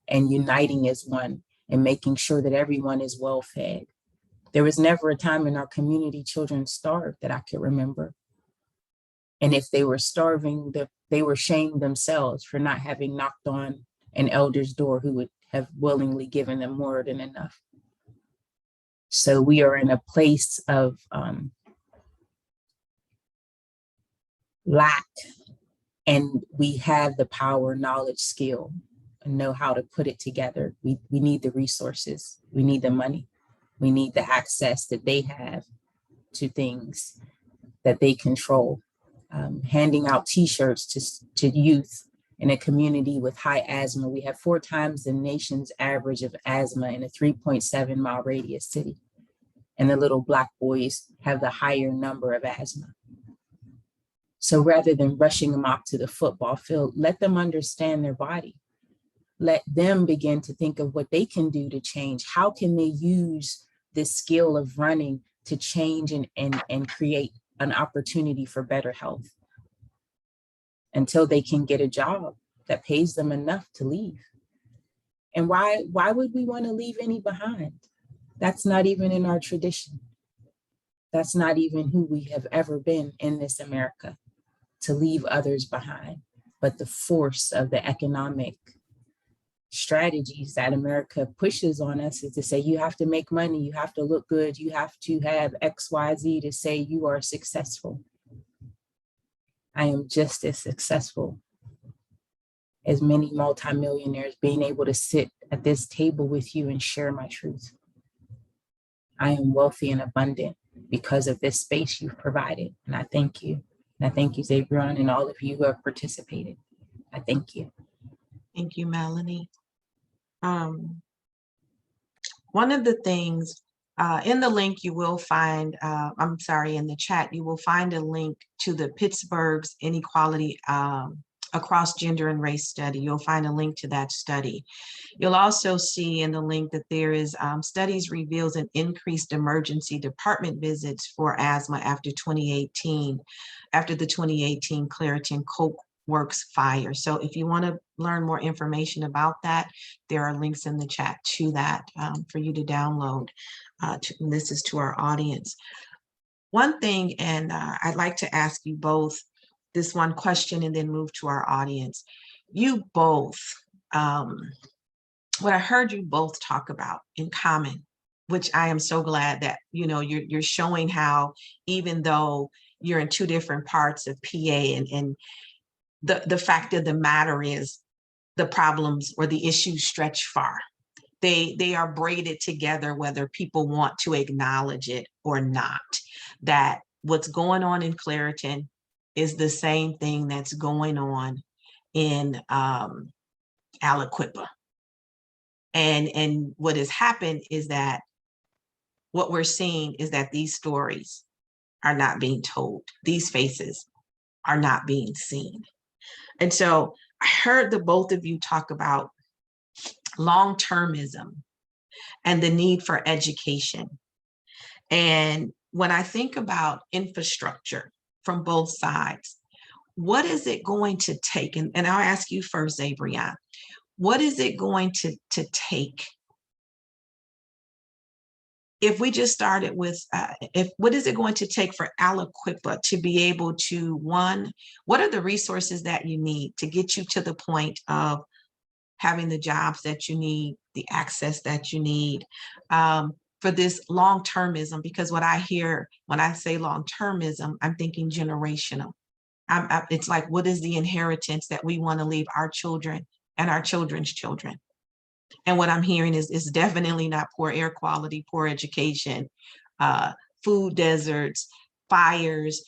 and uniting as one and making sure that everyone is well fed. There was never a time in our community children starved that I could remember. And if they were starving, they were shamed themselves for not having knocked on an elder's door who would have willingly given them more than enough. So we are in a place of lack, and we have the power, knowledge, skill, and know how to put it together. We need the resources. We need the money. We need the access that they have to things that they control. Handing out T-shirts to youth in a community with high asthma. We have 4 times the nation's average of asthma in a 3.7 mile radius city. And the little Black boys have the higher number of asthma. So rather than rushing them off to the football field, let them understand their body. Let them begin to think of what they can do to change. How can they use this skill of running to change and create an opportunity for better health until they can get a job that pays them enough to leave? And why would we want to leave any behind? That's not even in our tradition. That's not even who we have ever been in this America, to leave others behind. But the force of the economic strategies that America pushes on us is to say, you have to make money, you have to look good, you have to have X, Y, Z to say you are successful. I am just as successful as many multimillionaires being able to sit at this table with you and share my truth. I am wealthy and abundant because of this space you've provided. And I thank you. And I thank you, Zabrianne, and all of you who have participated. I thank you. Thank you, Melanie. One of the things In the link, you will find, I'm sorry, in the chat, you will find a link to the Pittsburgh's Inequality Across Gender and Race study. You'll find a link to that study. You'll also see in the link that there is studies reveals an increased emergency department visits for asthma after the 2018 Clairton Coke Works fire. So if you want to learn more information about that, there are links in the chat to that for you to download. This is to our audience. One thing, and I'd like to ask you both this one question and then move to our audience. You both, what I heard you both talk about in common, which I am so glad that, you know, you're showing how, even though you're in two different parts of PA, and the fact of the matter is the problems or the issues stretch far. They are braided together, whether people want to acknowledge it or not, that what's going on in Clairton is the same thing that's going on in Aliquippa. And what has happened is that what we're seeing is that these stories are not being told. These faces are not being seen. And so I heard the both of you talk about long-termism and the need for education. And when I think about infrastructure from both sides, what is it going to take? And I'll ask you first, Zabrianne, what is it going to take? If we just started with, what is it going to take for Aliquippa to be able to, one, what are the resources that you need to get you to the point of having the jobs that you need, the access that you need, for this long-termism? Because what I hear when I say long-termism, I'm thinking generational. It's like, what is the inheritance that we want to leave our children and our children's children? And what I'm hearing is definitely not poor air quality, poor education, food deserts, fires.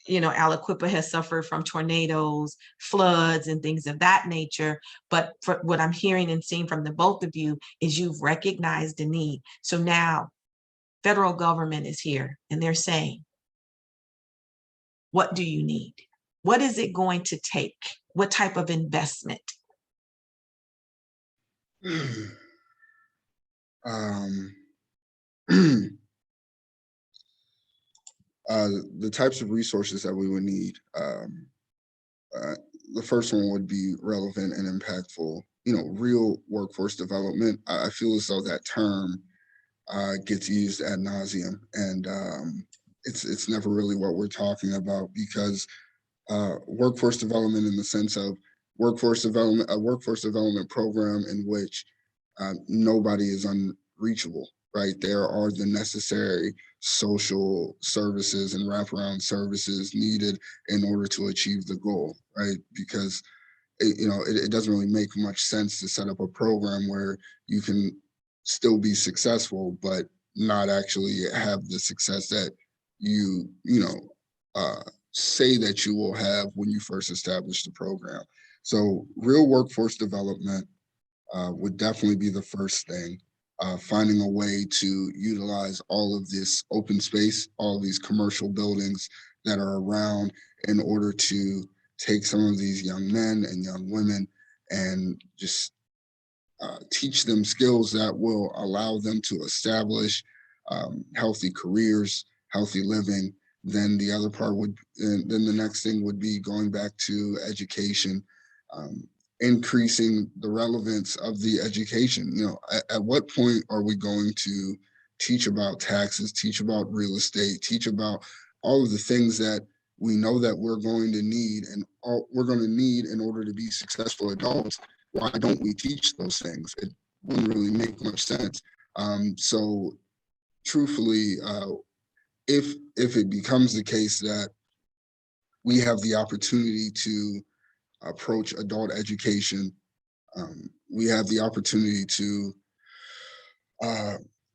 You know, Aliquippa has suffered from tornadoes, floods, and things of that nature. But for what I'm hearing and seeing from the both of you is you've recognized the need. So now federal government is here and they're saying, what do you need? What is it going to take? What type of investment? The types of resources that we would need. The first one would be relevant and impactful, you know, real workforce development. I feel as though that term gets used ad nauseum, and it's never really what we're talking about, because workforce development in the sense of a workforce development program in which nobody is unreachable, right? There are the necessary social services and wraparound services needed in order to achieve the goal, right? Because it doesn't really make much sense to set up a program where you can still be successful but not actually have the success that you say that you will have when you first establish the program. So real workforce development would definitely be the first thing. Finding a way to utilize all of this open space, all of these commercial buildings that are around, in order to take some of these young men and young women and just teach them skills that will allow them to establish healthy careers, healthy living. Then the other part would, then the next thing would be going back to education, increasing the relevance of the education. You know, at what point are we going to teach about taxes, teach about real estate, teach about all of the things that we know that we're going to need and we're going to need in order to be successful adults? Why don't we teach those things? It wouldn't really make much sense. So truthfully, if it becomes the case that we have the opportunity to approach adult education, we have the opportunity to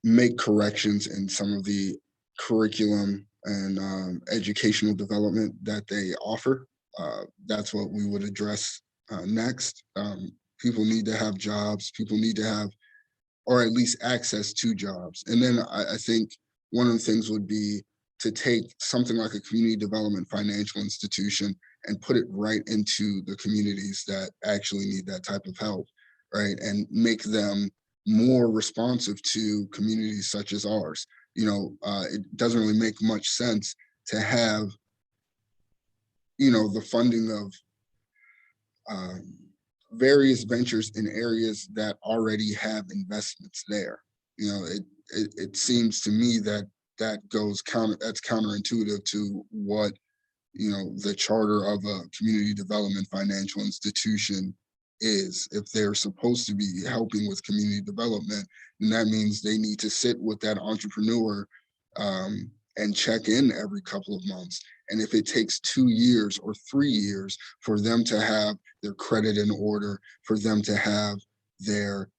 make corrections in some of the curriculum and educational development that they offer. That's what we would address next. People need to have jobs. People need to have or at least access to jobs. And then I think one of the things would be to take something like a community development financial institution and put it right into the communities that actually need that type of help, right? And make them more responsive to communities such as ours. It doesn't really make much sense to have, the funding of various ventures in areas that already have investments there. It seems to me that that's counterintuitive to what the charter of a community development financial institution is. If they're supposed to be helping with community development, then that means they need to sit with that entrepreneur and check in every couple of months. And if it takes 2 years or 3 years for them to have their credit in order, for them to have their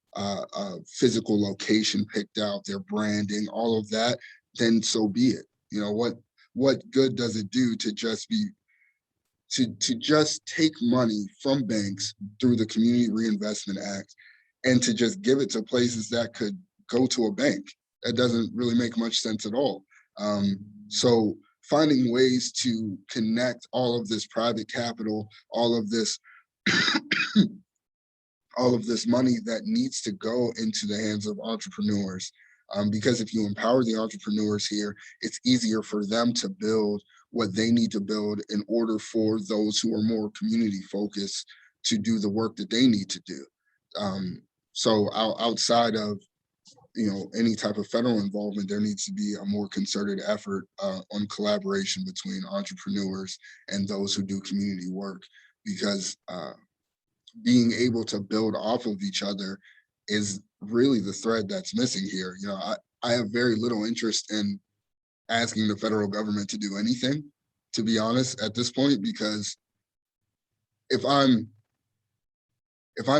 physical location picked out, their branding, all of that, then so be it. What good does it do to just take money from banks through the Community Reinvestment Act and to just give it to places that could go to a bank? That doesn't really make much sense at all. So finding ways to connect all of this private capital, all of this money that needs to go into the hands of entrepreneurs. Because if you empower the entrepreneurs here, it's easier for them to build what they need to build in order for those who are more community focused to do the work that they need to do. So outside of any type of federal involvement, there needs to be a more concerted effort on collaboration between entrepreneurs and those who do community work, because being able to build off of each other is really the thread that's missing here. I have very little interest in asking the federal government to do anything, to be honest, at this point, because if I'm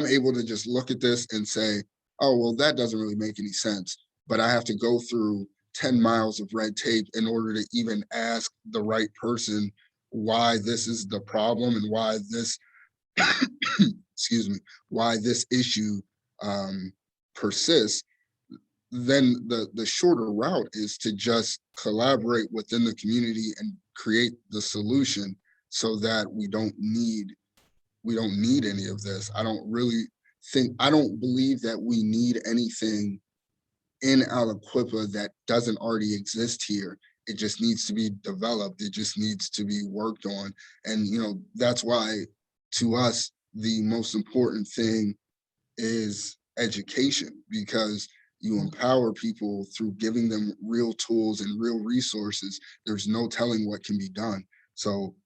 able to just look at this and say, oh, well, that doesn't really make any sense, but I have to go through 10 miles of red tape in order to even ask the right person why this is the problem and why this, why this issue persists, then the shorter route is to just collaborate within the community and create the solution so that we don't need any of this. I don't believe that we need anything in Aliquippa that doesn't already exist here. It just needs to be developed. It just needs to be worked on. And, that's why to us, the most important thing is education, because you empower people through giving them real tools and real resources. There's no telling what can be done. So,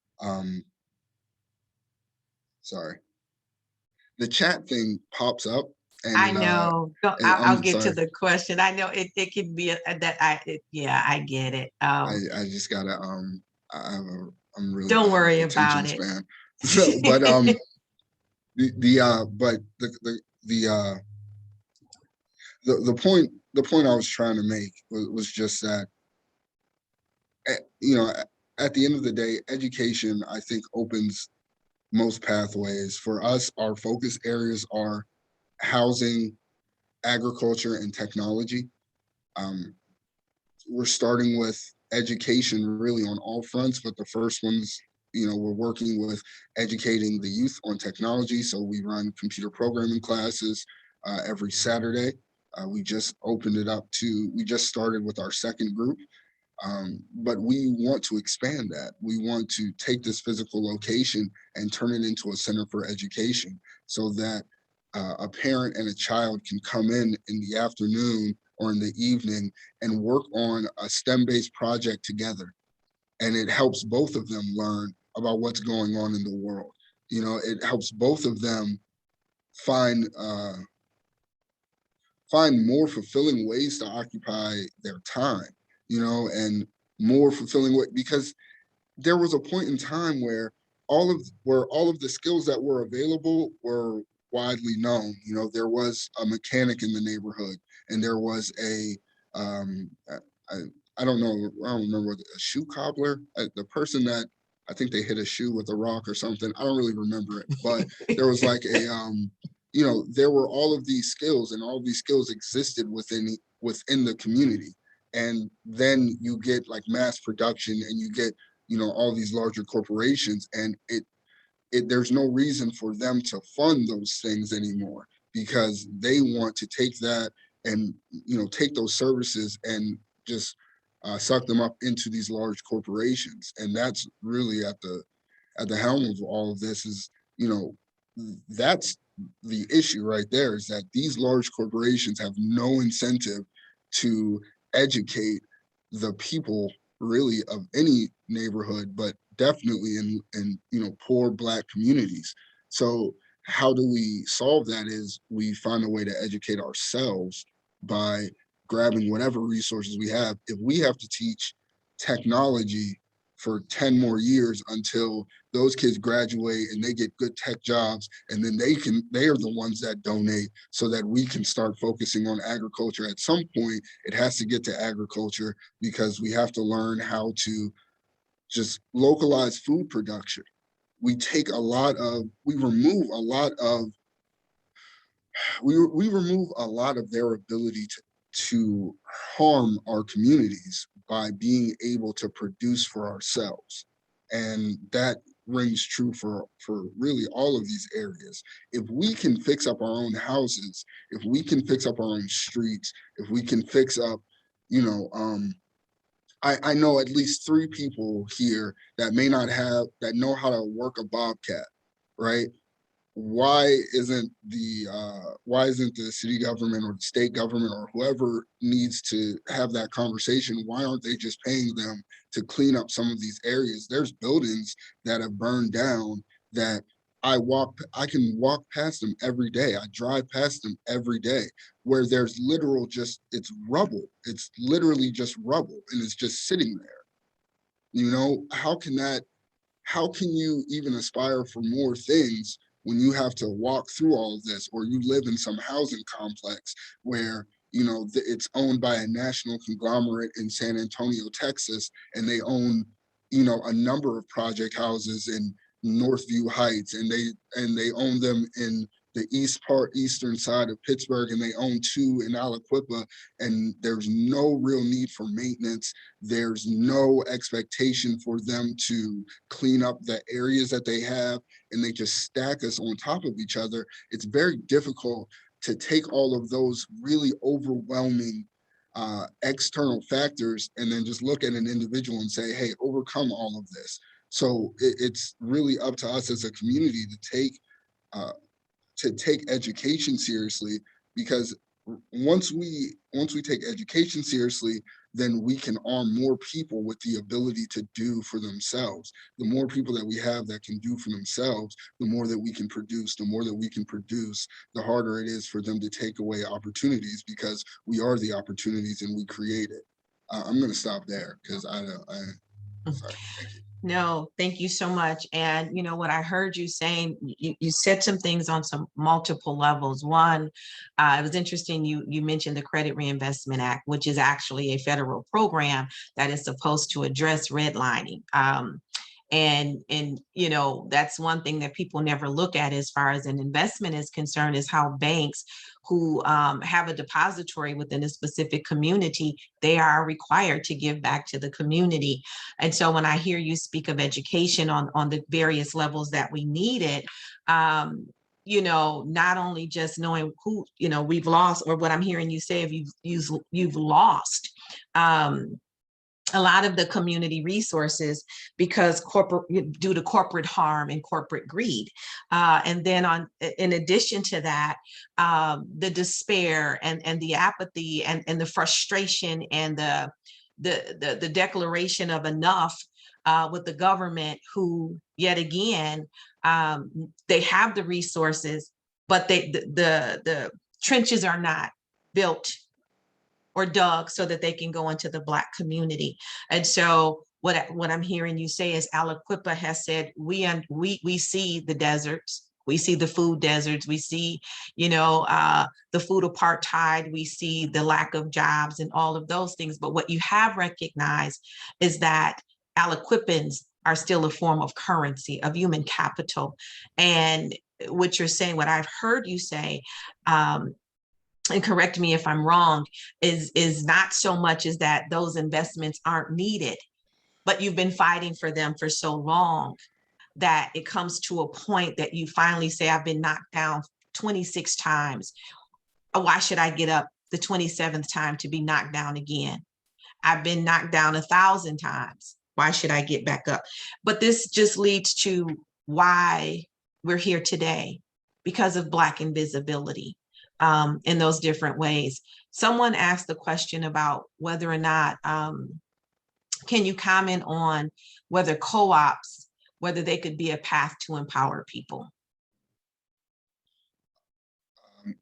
sorry. The chat thing pops up. And, I know. I'll get to the question. I know it could be I get it. I just gotta I'm really don't worry about it. Span. So, but the point I was trying to make was just that, at the end of the day, education, I think, opens most pathways. For us, our focus areas are housing, agriculture, and technology. We're starting with education really on all fronts, but the first ones, we're working with educating the youth on technology. So we run computer programming classes every Saturday. We just started with our second group, but we want to expand that. We want to take this physical location and turn it into a center for education so that a parent and a child can come in the afternoon or in the evening and work on a STEM-based project together. And it helps both of them learn about what's going on in the world. It helps both of them find more fulfilling ways to occupy their time, and more fulfilling way, because there was a point in time where all of the skills that were available were widely known. There was a mechanic in the neighborhood, and there was I don't remember, a shoe cobbler, the person that I think they hit a shoe with a rock or something. I don't really remember it, but there was like you know, there were all of these skills, and all of these skills existed within the community. And then you get like mass production, and you get, you know, all these larger corporations, and there's no reason for them to fund those things anymore, because they want to take that and, you know, take those services and just suck them up into these large corporations. And that's really at the helm of all of this. Is, you know, that's the issue right there, is that these large corporations have no incentive to educate the people really of any neighborhood, but definitely in you know, poor Black communities. So how do we solve that? Is we find a way to educate ourselves by grabbing whatever resources we have. If we have to teach technology for 10 more years until those kids graduate and they get good tech jobs, and then they are the ones that donate, so that we can start focusing on agriculture. At some point, it has to get to agriculture, because we have to learn how to just localize food production. We remove a lot of their ability to harm our communities by being able to produce for ourselves. And that rings true for really all of these areas. If we can fix up our own houses, if we can fix up our own streets, if we can fix up, you know, I know at least 3 people here that know how to work a bobcat, right? Why isn't the city government or the state government or whoever needs to have that conversation? Why aren't they just paying them to clean up some of these areas? There's buildings that have burned down that I can walk past them every day. I drive past them every day, where there's it's rubble. It's literally just rubble, and it's just sitting there. You know, how can you even aspire for more things when you have to walk through all of this, or you live in some housing complex where, you know, it's owned by a national conglomerate in San Antonio, Texas, and they own, you know, a number of project houses in Northview Heights, and they own them in the eastern side of Pittsburgh, and they own 2 in Aliquippa, and there's no real need for maintenance. There's no expectation for them to clean up the areas that they have, and they just stack us on top of each other. It's very difficult to take all of those really overwhelming external factors and then just look at an individual and say, hey, overcome all of this. So it's really up to us as a community to take education seriously, because once we take education seriously, then we can arm more people with the ability to do for themselves. The more people that we have that can do for themselves, the more that we can produce. The more that we can produce, the harder it is for them to take away opportunities, because we are the opportunities and we create it. I'm going to stop there because sorry. Thank you. No, thank you so much. And you know what I heard you saying, you said some things on some multiple levels. One, it was interesting, you mentioned the Credit Reinvestment Act, which is actually a federal program that is supposed to address redlining. And you know, that's one thing that people never look at as far as an investment is concerned, is how banks who have a depository within a specific community, they are required to give back to the community. And so when I hear you speak of education on the various levels that we need it, you know, not only just knowing who, you know, we've lost, or what I'm hearing you say, if you've lost a lot of the community resources because due to corporate harm and corporate greed. And then in addition to that, the despair and the apathy and the frustration and the declaration of enough with the government, who yet again, they have the resources, but the trenches are not built or dug so that they can go into the Black community. And so what I'm hearing you say is Aliquippa has said, we see the deserts, we see the food deserts, we see, you know, the food apartheid, we see the lack of jobs and all of those things. But what you have recognized is that Aliquippans are still a form of currency, of human capital. And what you're saying, what I've heard you say, and correct me if I'm wrong, is not so much as that those investments aren't needed, but you've been fighting for them for so long that it comes to a point that you finally say, I've been knocked down 26 times. Why should I get up the 27th time to be knocked down again? I've been knocked down 1,000 times. Why should I get back up? But this just leads to why we're here today, because of Black invisibility in those different ways. Someone asked the question about whether or not, can you comment on whether co-ops, whether they could be a path to empower people?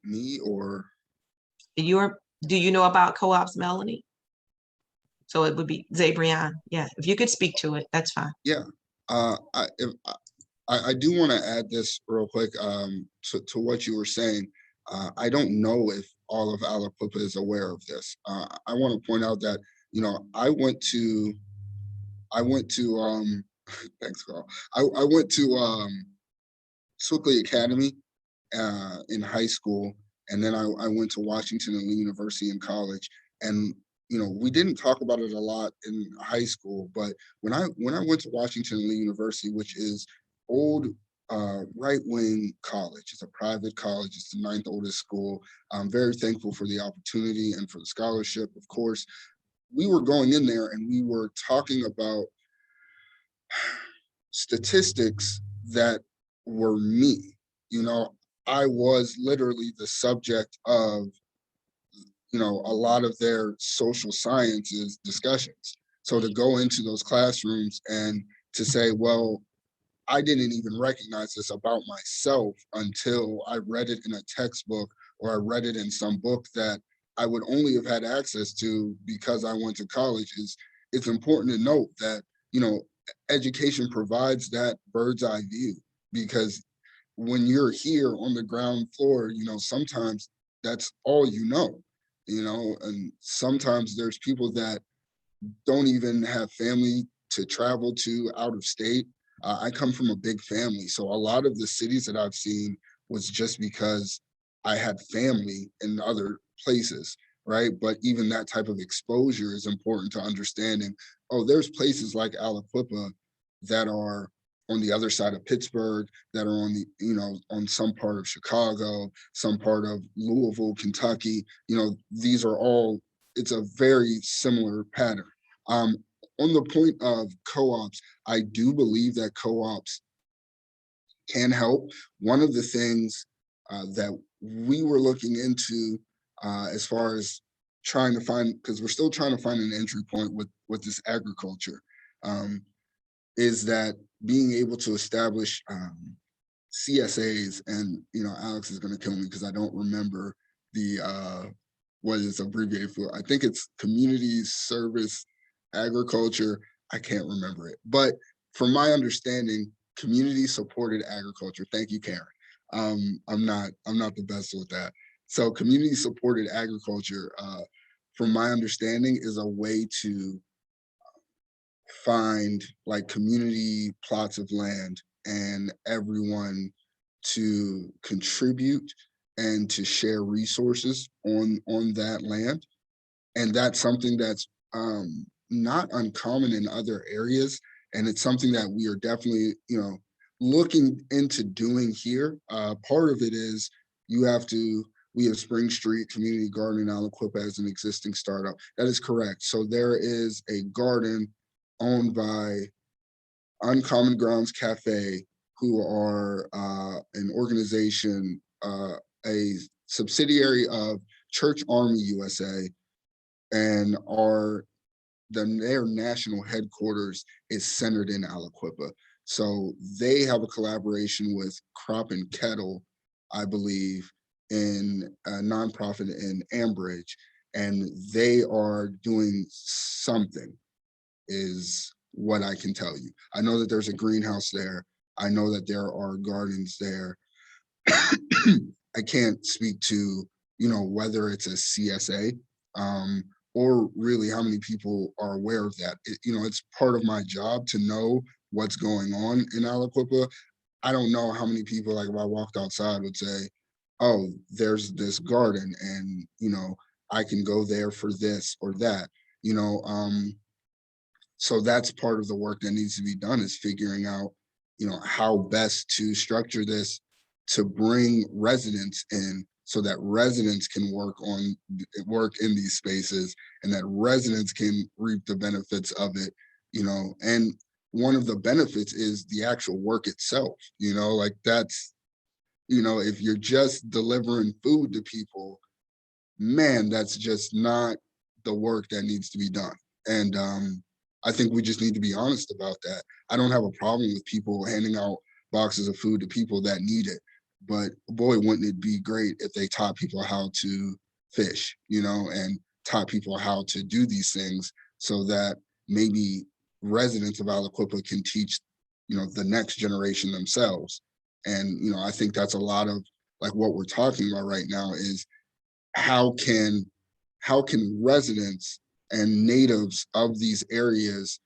Me or? Do you know about co-ops, Melanie? So it would be Zabrianne. Yeah, if you could speak to it, that's fine. Yeah, I do want to add this real quick to what you were saying. I don't know if all of Aliquippa is aware of this. I want to point out that, you know, I went to thanks, Carl. I went to Swickley Academy in high school, and then I went to Washington and Lee University in college. And you know, we didn't talk about it a lot in high school, but when I went to Washington and Lee University, which is old right-wing college, it's a private college, it's the 9th oldest school. I'm very thankful for the opportunity and for the scholarship, of course. We were going in there and we were talking about statistics that were me. You know, I was literally the subject of, you know, a lot of their social sciences discussions. So to go into those classrooms and to say, well, I didn't even recognize this about myself until I read it in a textbook or I read it in some book that I would only have had access to because I went to college. It's important to note that, you know, education provides that bird's eye view, because when you're here on the ground floor, you know, sometimes that's all you know, and sometimes there's people that don't even have family to travel to out of state. I come from a big family, so a lot of the cities that I've seen was just because I had family in other places, right? But even that type of exposure is important to understanding. Oh, there's places like Aliquippa that are on the other side of Pittsburgh, that are on on some part of Chicago, some part of Louisville, Kentucky. These are all, it's a very similar pattern. On the point of co-ops, I do believe that co-ops can help. One of the things that we were looking into as far as trying to find, because we're still trying to find an entry point with this agriculture, is that being able to establish CSAs, and Alex is going to kill me because I don't remember the what it's abbreviated for. I think it's community service agriculture. I can't remember it, but from my understanding, community supported agriculture. Thank you, Karen. I'm not the best with that. So community supported agriculture, from my understanding, is a way to find like community plots of land and everyone to contribute and to share resources on that land. And that's something that's not uncommon in other areas. And it's something that we are definitely, looking into doing here. Part of it is we have Spring Street Community Garden in Aliquippa as an existing startup. That is correct. So there is a garden owned by Uncommon Grounds Cafe, who are an organization, a subsidiary of Church Army USA, and their national headquarters is centered in Aliquippa. So they have a collaboration with Crop and Kettle, I believe, in a nonprofit in Ambridge, and they are doing something, is what I can tell you. I know that there's a greenhouse there. I know that there are gardens there. I can't speak to, whether it's a CSA, or really how many people are aware of that. It's part of my job to know what's going on in Aliquippa. I don't know how many people, like if I walked outside, would say, oh, there's this garden and, you know, I can go there for this or that, you know. So that's part of the work that needs to be done, is figuring out, you know, how best to structure this to bring residents in, so that residents can work in these spaces, and that residents can reap the benefits of it, you know. And one of the benefits is the actual work itself, you know, like that's, you know, if you're just delivering food to people, man, that's just not the work that needs to be done. And I think we just need to be honest about that. I don't have a problem with people handing out boxes of food to people that need it, but boy, wouldn't it be great if they taught people how to fish, you know, and taught people how to do these things, so that maybe residents of Aliquippa can teach, you know, the next generation themselves. And, you know, I think that's a lot of like what we're talking about right now, is how can residents and natives of these areas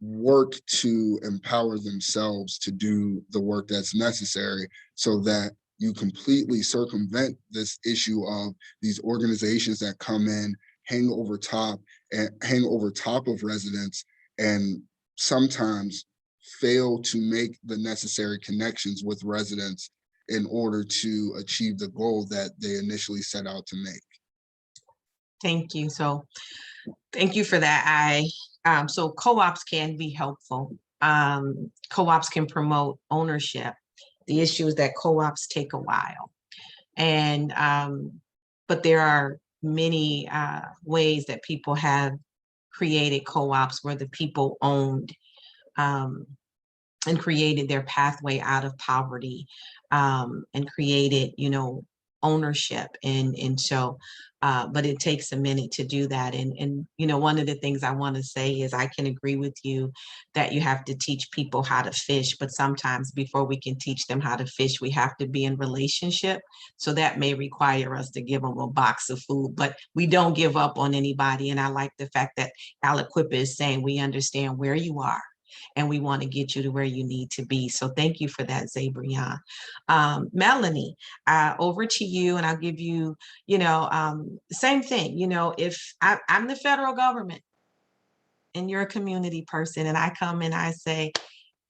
work to empower themselves to do the work that's necessary, so that you completely circumvent this issue of these organizations that come in, hang over top of residents, and sometimes fail to make the necessary connections with residents in order to achieve the goal that they initially set out to make. Thank you. So thank you for that. So co-ops can be helpful. Co-ops can promote ownership. The issue is that co-ops take a while. And but there are many ways that people have created co-ops where the people owned and created their pathway out of poverty, and created, you know, ownership. And so but it takes a minute to do that. And you know, one of the things I want to say is I can agree with you that you have to teach people how to fish, but sometimes before we can teach them how to fish, we have to be in relationship. So that may require us to give them a box of food, but we don't give up on anybody. And I like the fact that Aliquippa is saying we understand where you are, and we want to get you to where you need to be. So thank you for that, Zabrianne. Melanie, over to you, and I'll give you, you know, same thing. You know, if I'm the federal government and you're a community person, and I come and I say,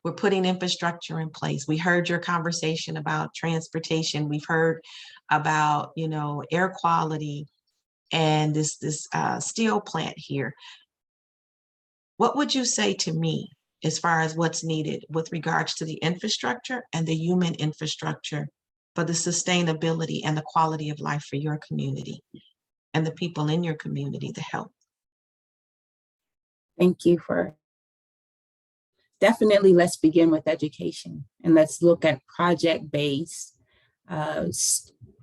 we're putting infrastructure in place. We heard your conversation about transportation. We've heard about, you know, air quality and this steel plant here. What would you say to me as far as what's needed with regards to the infrastructure and the human infrastructure for the sustainability and the quality of life for your community and the people in your community, the health? Thank you for definitely. Let's begin with education, and let's look at project-based,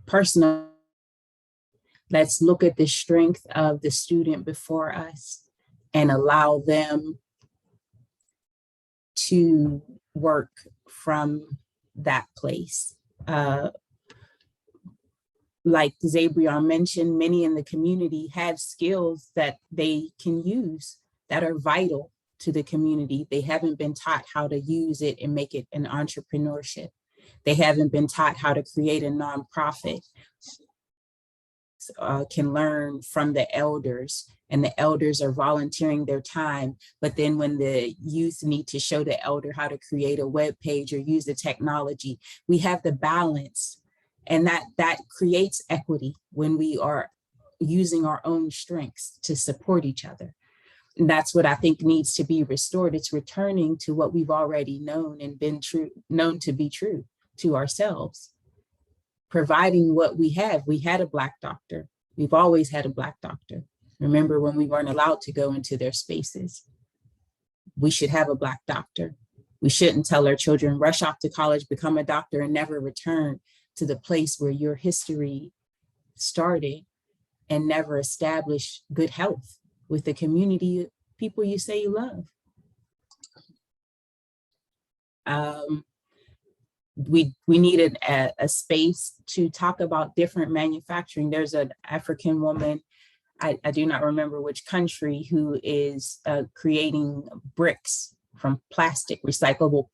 personal. Let's look at the strength of the student before us and allow them to work from that place. Like Zabrianne mentioned, many in the community have skills that they can use that are vital to the community. They haven't been taught how to use it and make it an entrepreneurship. They haven't been taught how to create a nonprofit. Can learn from the elders, and the elders are volunteering their time. But then when the youth need to show the elder how to create a web page or use the technology, we have the balance, and that creates equity when we are using our own strengths to support each other. And that's what I think needs to be restored. It's returning to what we've already known and been known to be true to ourselves. Providing what we have. We had a Black doctor. We've always had a Black doctor. Remember when we weren't allowed to go into their spaces? We should have a Black doctor. We shouldn't tell our children, rush off to college, become a doctor, and never return to the place where your history started, and never establish good health with the community, people you say you love. We needed a space to talk about different manufacturing. There's an African woman, I do not remember which country, who is creating bricks from plastic, recyclable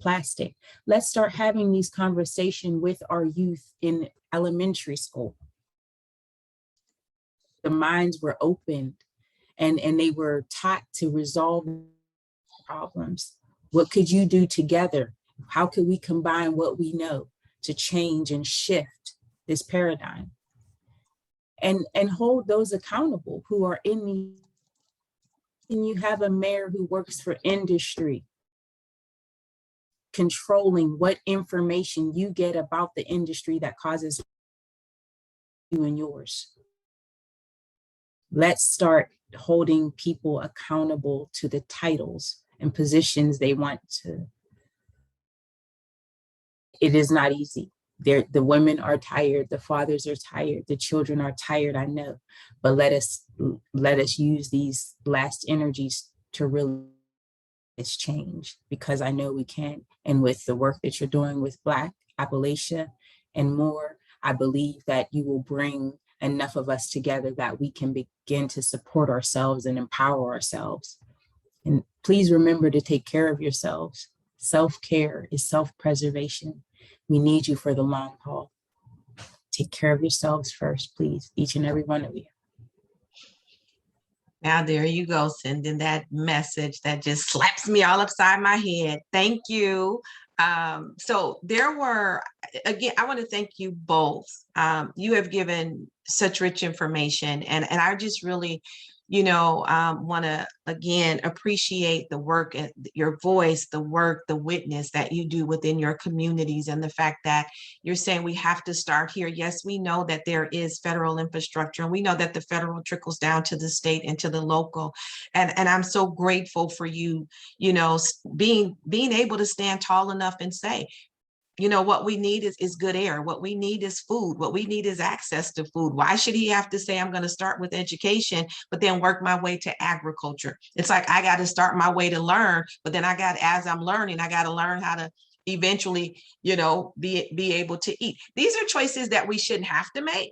plastic. Let's start having these conversations with our youth in elementary school. The minds were opened and they were taught to resolve problems. What could you do together? How could we combine what we know to change and shift this paradigm? And hold those accountable who are in the, and you have a mayor who works for industry, controlling what information you get about the industry that causes you and yours. Let's start holding people accountable to the titles and positions they want to. It is not easy. The women are tired, the fathers are tired, the children are tired, I know, but let us use these last energies to really change, because I know we can. And with the work that you're doing with Black Appalachia and more, I believe that you will bring enough of us together that we can begin to support ourselves and empower ourselves. And please remember to take care of yourselves. Self-care is self-preservation. We need you for the long haul. Take care of yourselves first, please, each and every one of you. Now, there you go, sending that message that just slaps me all upside my head. Thank you. So there were, again, I want to thank you both. You have given such rich information, and I just really, want to, again, appreciate the work and your voice, the work, the witness that you do within your communities, and the fact that you're saying we have to start here. Yes, we know that there is federal infrastructure, and we know that the federal trickles down to the state and to the local. And I'm so grateful for you, being able to stand tall enough and say, what we need is good air. What we need is food. What we need is access to food. Why should he have to say, I'm going to start with education, but then work my way to agriculture? It's like, I got to start my way to learn, but then as I'm learning, I got to learn how to eventually, be able to eat. These are choices that we shouldn't have to make,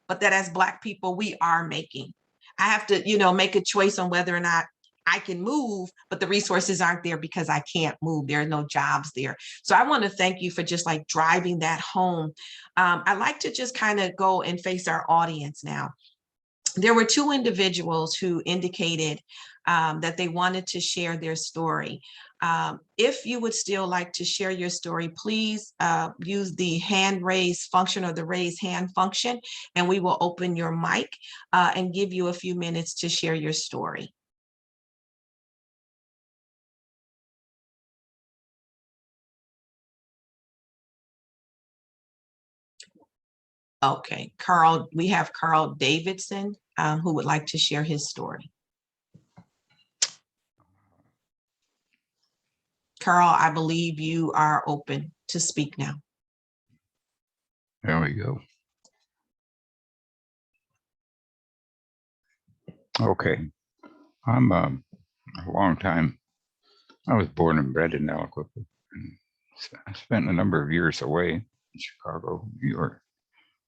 but that as Black people, we are making. I have to, make a choice on whether or not I can move, but the resources aren't there because I can't move. There are no jobs there. So I want to thank you for just like driving that home. I'd like to just kind of go and face our audience now. There were two individuals who indicated that they wanted to share their story. If you would still like to share your story, please use the hand raise function or the raise hand function, and we will open your mic and give you a few minutes to share your story. Okay, Carl, we have Carl Davidson who would like to share his story. Carl, I believe you are open to speak now. There we go. Okay, I'm a long time. I was born and bred in Aliquippa, and I spent a number of years away in Chicago, New York.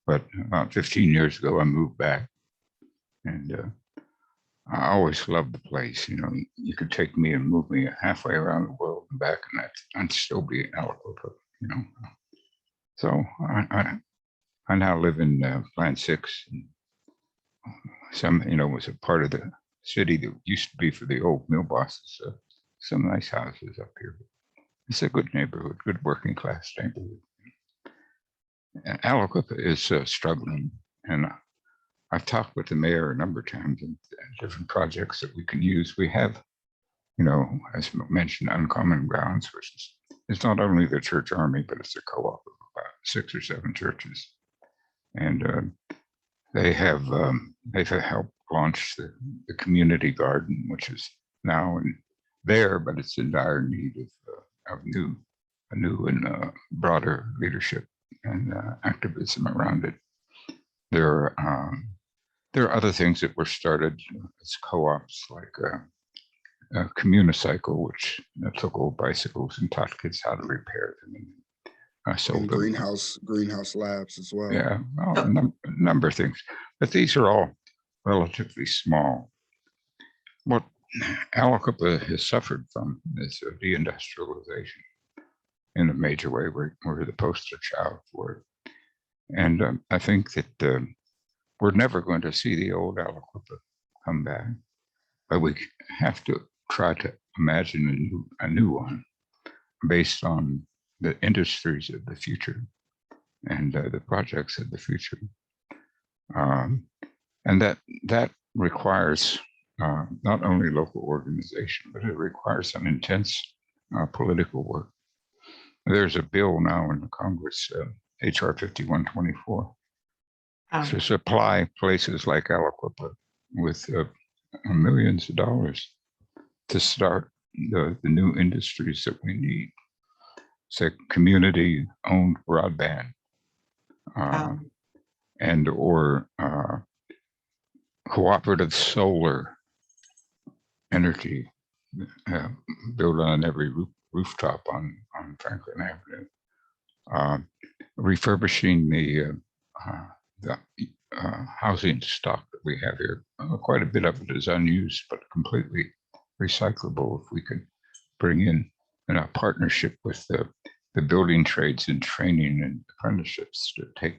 But about 15 years ago, I moved back, and I always loved the place. You could take me and move me halfway around the world and back, and I'd still be in Aliquippa. So I now live in Plant 6. And was a part of the city that used to be for the old mill bosses. Some nice houses up here. It's a good neighborhood, good working class neighborhood. And Aliquippa is struggling, and I've talked with the mayor a number of times and different projects that we can use. We have, as mentioned, Uncommon Grounds, which is not only the church army, but it's a co-op of about 6 or 7 churches, and they've helped launch the community garden, which is now there, but it's in dire need of a new and broader leadership and activism around it. There are other things that were started as co-ops, like Communicycle, which took old bicycles and taught kids how to repair them. And sold and greenhouse labs as well. Yeah, a number of things, but these are all relatively small. What Aliquippa has suffered from this deindustrialization in a major way. We're the poster child for it. And I think that we're never going to see the old Aliquippa come back, but we have to try to imagine a new one based on the industries of the future and the projects of the future. And that requires not only local organization, but it requires some intense political work. There's a bill now in the Congress, HR 5124, to supply places like Aliquippa with millions of dollars to start the new industries that we need. So community-owned broadband and or cooperative solar energy built on every rooftop on Franklin Avenue. Refurbishing the housing stock that we have here. Quite a bit of it is unused, but completely recyclable if we could bring in a partnership with the building trades and training and apprenticeships to take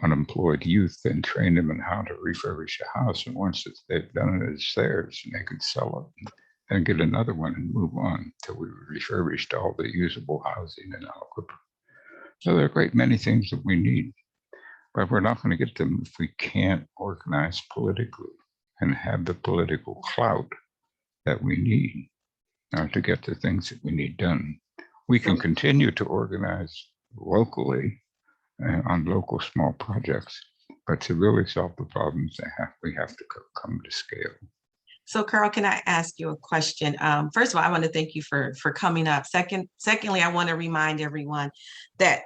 unemployed youth and train them in how to refurbish a house. And once they've done it, it's theirs, and they could sell it and get another one and move on until we refurbished all the usable housing in Aliquippa. So there are a great many things that we need, but we're not going to get them if we can't organize politically and have the political clout that we need to get the things that we need done. We can continue to organize locally on local small projects, but to really solve the problems, we have to come to scale. So Carl, can I ask you a question? First of all, I want to thank you for coming up. Secondly, I want to remind everyone that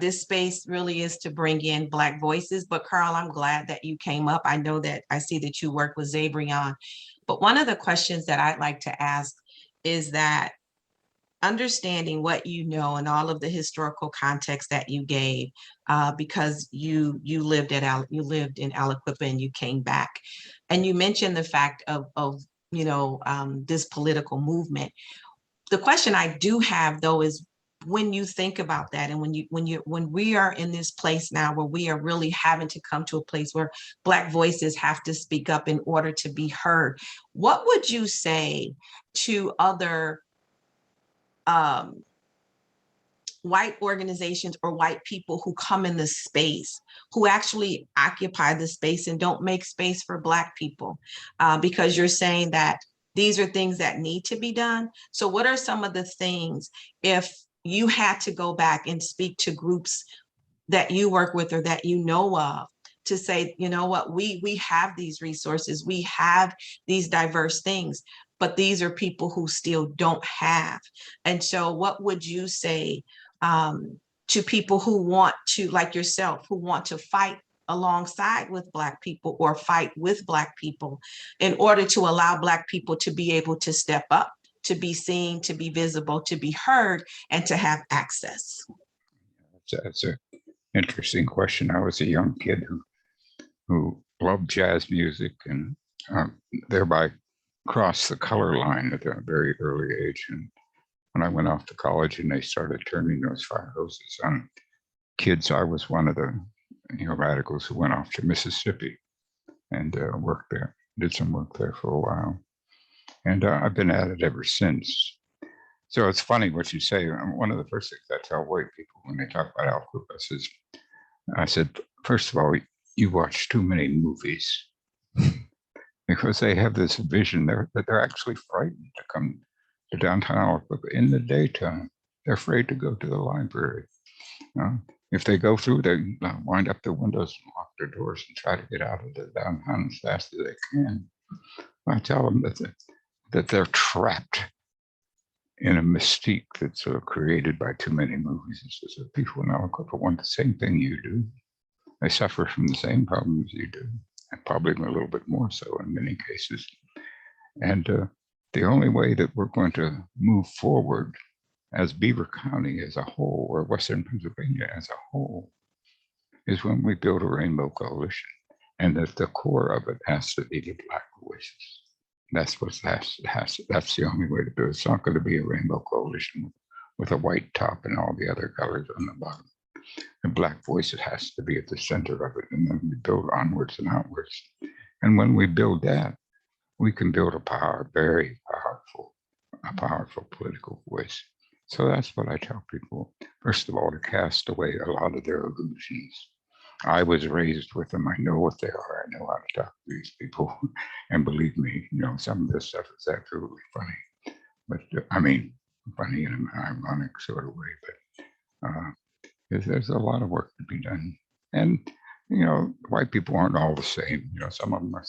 this space really is to bring in Black voices. But Carl, I'm glad that you came up. I know that I see that you work with Zabrianne. But one of the questions that I'd like to ask is that understanding what you know and all of the historical context that you gave, because you lived in Aliquippa and you came back, and you mentioned the fact of this political movement. The question I do have though is, when you think about that, and when we are in this place now where we are really having to come to a place where Black voices have to speak up in order to be heard, what would you say to other white organizations or white people who come in this space, who actually occupy the space and don't make space for Black people? Because you're saying that these are things that need to be done. So what are some of the things, if you had to go back and speak to groups that you work with or that you know of, to say, you know what, we have these resources, we have these diverse things, but these are people who still don't have. And so what would you say to people who want to, like yourself, who want to fight alongside with Black people or fight with Black people in order to allow Black people to be able to step up, to be seen, to be visible, to be heard, and to have access? That's an interesting question. I was a young kid who loved jazz music and thereby crossed the color line at a very early age. And when I went off to college and they started turning those fire hoses on kids, I was one of the radicals who went off to Mississippi and worked there, did some work there for a while. And I've been at it ever since. So it's funny what you say. One of the first things I tell white people when they talk about Aliquippa is, I said, first of all, you watch too many movies. Because they have this vision that they're actually frightened to come to downtown Aliquippa in the daytime. They're afraid to go to the library. If they go through, they wind up their windows and lock their doors and try to get out of the downtown as fast as they can. I tell them that they're trapped in a mystique that's created by too many movies. It's just that people in Aliquippa want the same thing you do. They suffer from the same problems you do, and probably a little bit more so in many cases. And the only way that we're going to move forward as Beaver County as a whole, or Western Pennsylvania as a whole, is when we build a rainbow coalition, and that the core of it has to be the Black voices. That's that's the only way to do it. It's not going to be a rainbow coalition with a white top and all the other colors on the bottom. The Black voice, it has to be at the center of it, and then we build onwards and outwards. And when we build that, we can build a very powerful political voice. So that's what I tell people. First of all, to cast away a lot of their illusions. I was raised with them. I know what they are. I know how to talk to these people. And believe me, some of this stuff is absolutely funny. But I mean, funny in an ironic sort of way. But there's a lot of work to be done. And, white people aren't all the same. Some of them are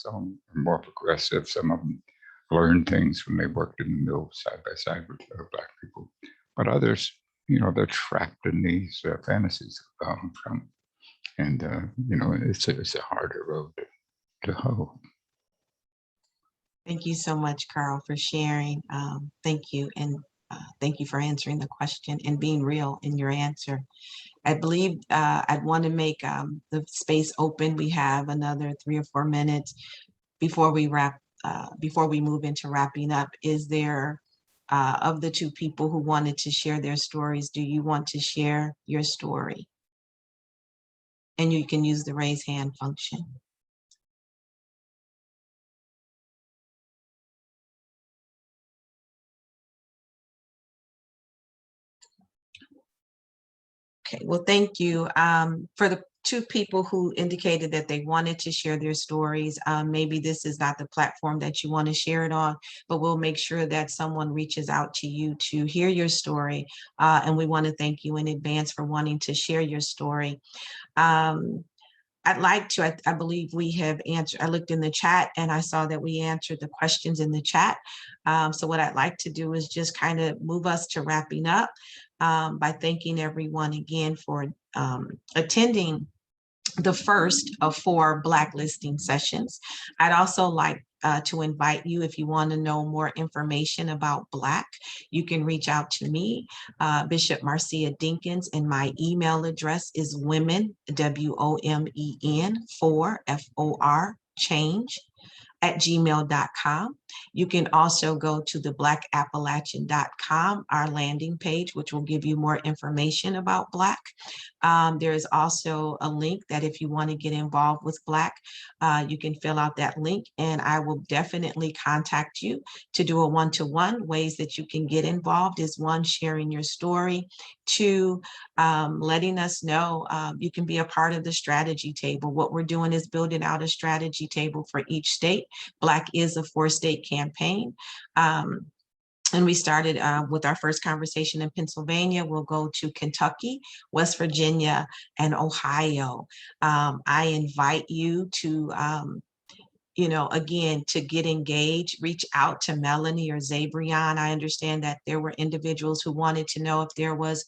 more progressive. Some of them learn things when they worked in the mill side by side with Black people. But others, they're trapped in these fantasies of Donald Trump. And, it's a harder road to hoe. Thank you so much, Carl, for sharing. Thank you. And thank you for answering the question and being real in your answer. I believe I'd want to make the space open. We have another 3 or 4 minutes before we move into wrapping up. Is there, of the 2 people who wanted to share their stories, do you want to share your story? And you can use the raise hand function. Okay, well, thank you. For the 2 people who indicated that they wanted to share their stories, maybe this is not the platform that you want to share it on, but we'll make sure that someone reaches out to you to hear your story. And we want to thank you in advance for wanting to share your story. I'd like to, I believe we have answered, I looked in the chat and I saw that we answered the questions in the chat. So what I'd like to do is just kind of move us to wrapping up by thanking everyone again for attending the first of 4 blacklisting sessions. I'd also like to invite you, if you want to know more information about BLAC, you can reach out to me, Bishop Marcia Dinkins, and my email address is women, WOMEN, 4 FOR, change, @gmail.com. You can also go to the blackappalachian.com, our landing page, which will give you more information about BLAC. There is also a link that if you want to get involved with BLAC, you can fill out that link and I will definitely contact you to do a one-to-one. Ways that you can get involved is 1, sharing your story, 2, letting us know you can be a part of the strategy table. What we're doing is building out a strategy table for each state. BLAC is a 4-state campaign. And we started with our first conversation in Pennsylvania. We'll go to Kentucky, West Virginia, and Ohio. I invite you to, again, to get engaged, reach out to Melanie or Zabrianne. I understand that there were individuals who wanted to know if there was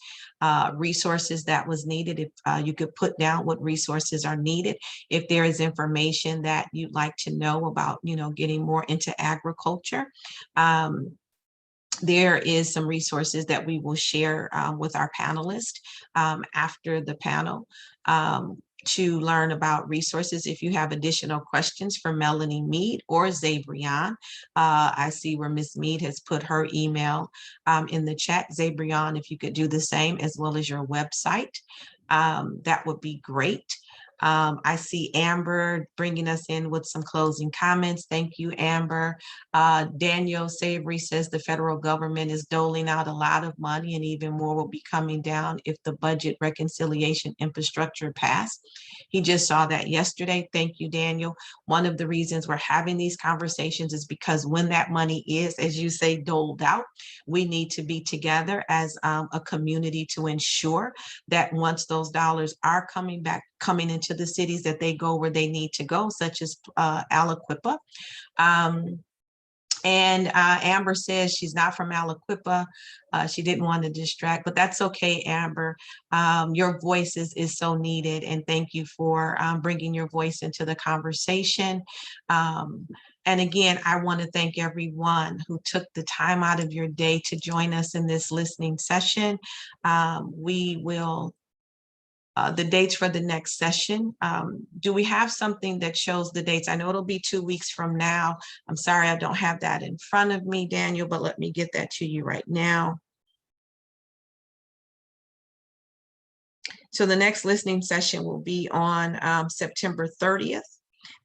resources that was needed, if you could put down what resources are needed. If there is information that you'd like to know about, getting more into agriculture. There is some resources that we will share with our panelists after the panel to learn about resources. If you have additional questions for Melanie, Meade, or Zabrianne, I see where Ms. Meade has put her email in the chat. Zabrianne, if you could do the same as well as your website, that would be great. I see Amber bringing us in with some closing comments. Thank you, Amber. Daniel Savory says the federal government is doling out a lot of money and even more will be coming down if the budget reconciliation infrastructure passed. He just saw that yesterday. Thank you, Daniel. One of the reasons we're having these conversations is because when that money is, as you say, doled out, we need to be together as a community to ensure that once those dollars are coming into the cities, that they go where they need to go, such as Aliquippa. And Amber says she's not from Aliquippa. She didn't want to distract, but that's okay, Amber. Your voice is so needed, and thank you for bringing your voice into the conversation. And again, I want to thank everyone who took the time out of your day to join us in this listening session. We will the dates for the next session. Do we have something that shows the dates? I know it'll be 2 weeks from now. I'm sorry, I don't have that in front of me, Daniel, but let me get that to you right now. So the next listening session will be on September 30th.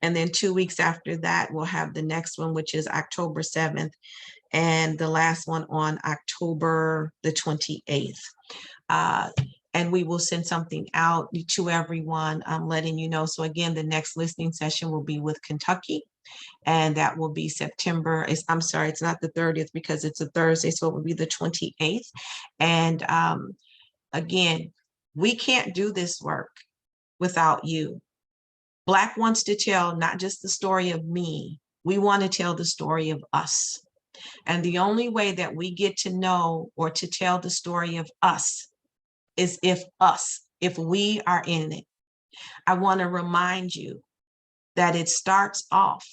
And then 2 weeks after that, we'll have the next one, which is October 7th. And the last one on October the 28th. And we will send something out to everyone, letting you know. So again, the next listening session will be with Kentucky. And that will be September, I'm sorry, it's not the 30th because it's a Thursday. So it will be the 28th. And again, we can't do this work without you. BLAC wants to tell not just the story of me, we want to tell the story of us. And the only way that we get to know or to tell the story of us is if we are in it. I want to remind you that it starts off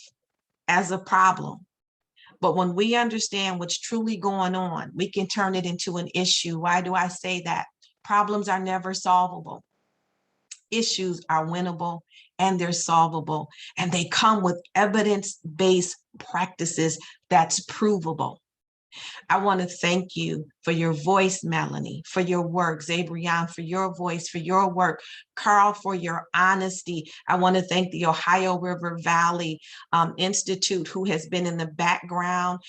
as a problem. But when we understand what's truly going on, we can turn it into an issue. Why do I say that? Problems are never solvable. Issues are winnable and they're solvable, and they come with evidence-based practices that's provable. I want to thank you for your voice, Melanie, for your work, Zabrianne, for your voice, for your work, Carl, for your honesty. I want to thank the Ohio River Valley Institute, who has been in the background,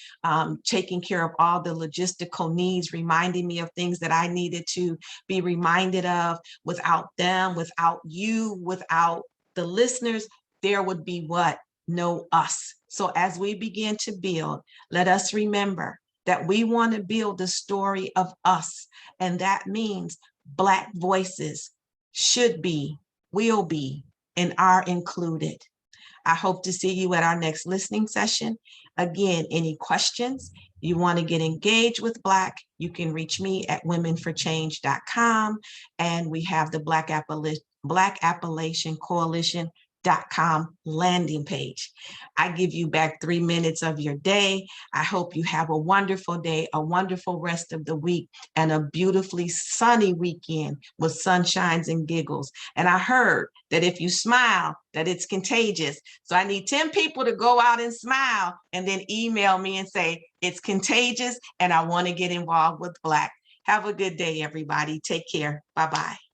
taking care of all the logistical needs, reminding me of things that I needed to be reminded of. Without them, without you, without the listeners, there would be what? No us. So as we begin to build, let us remember that we want to build the story of us. And that means Black voices should be, will be, and are included. I hope to see you at our next listening session. Again, any questions, you want to get engaged with BLAC, you can reach me at womenforchange.com. And we have the Black Appalachian Coalition .com landing page. I give you back 3 minutes of your day. I hope you have a wonderful day, a wonderful rest of the week, and a beautifully sunny weekend with sunshines and giggles. And I heard that if you smile, that it's contagious. So I need 10 people to go out and smile and then email me and say, it's contagious and I want to get involved with BLAC. Have a good day, everybody. Take care. Bye-bye.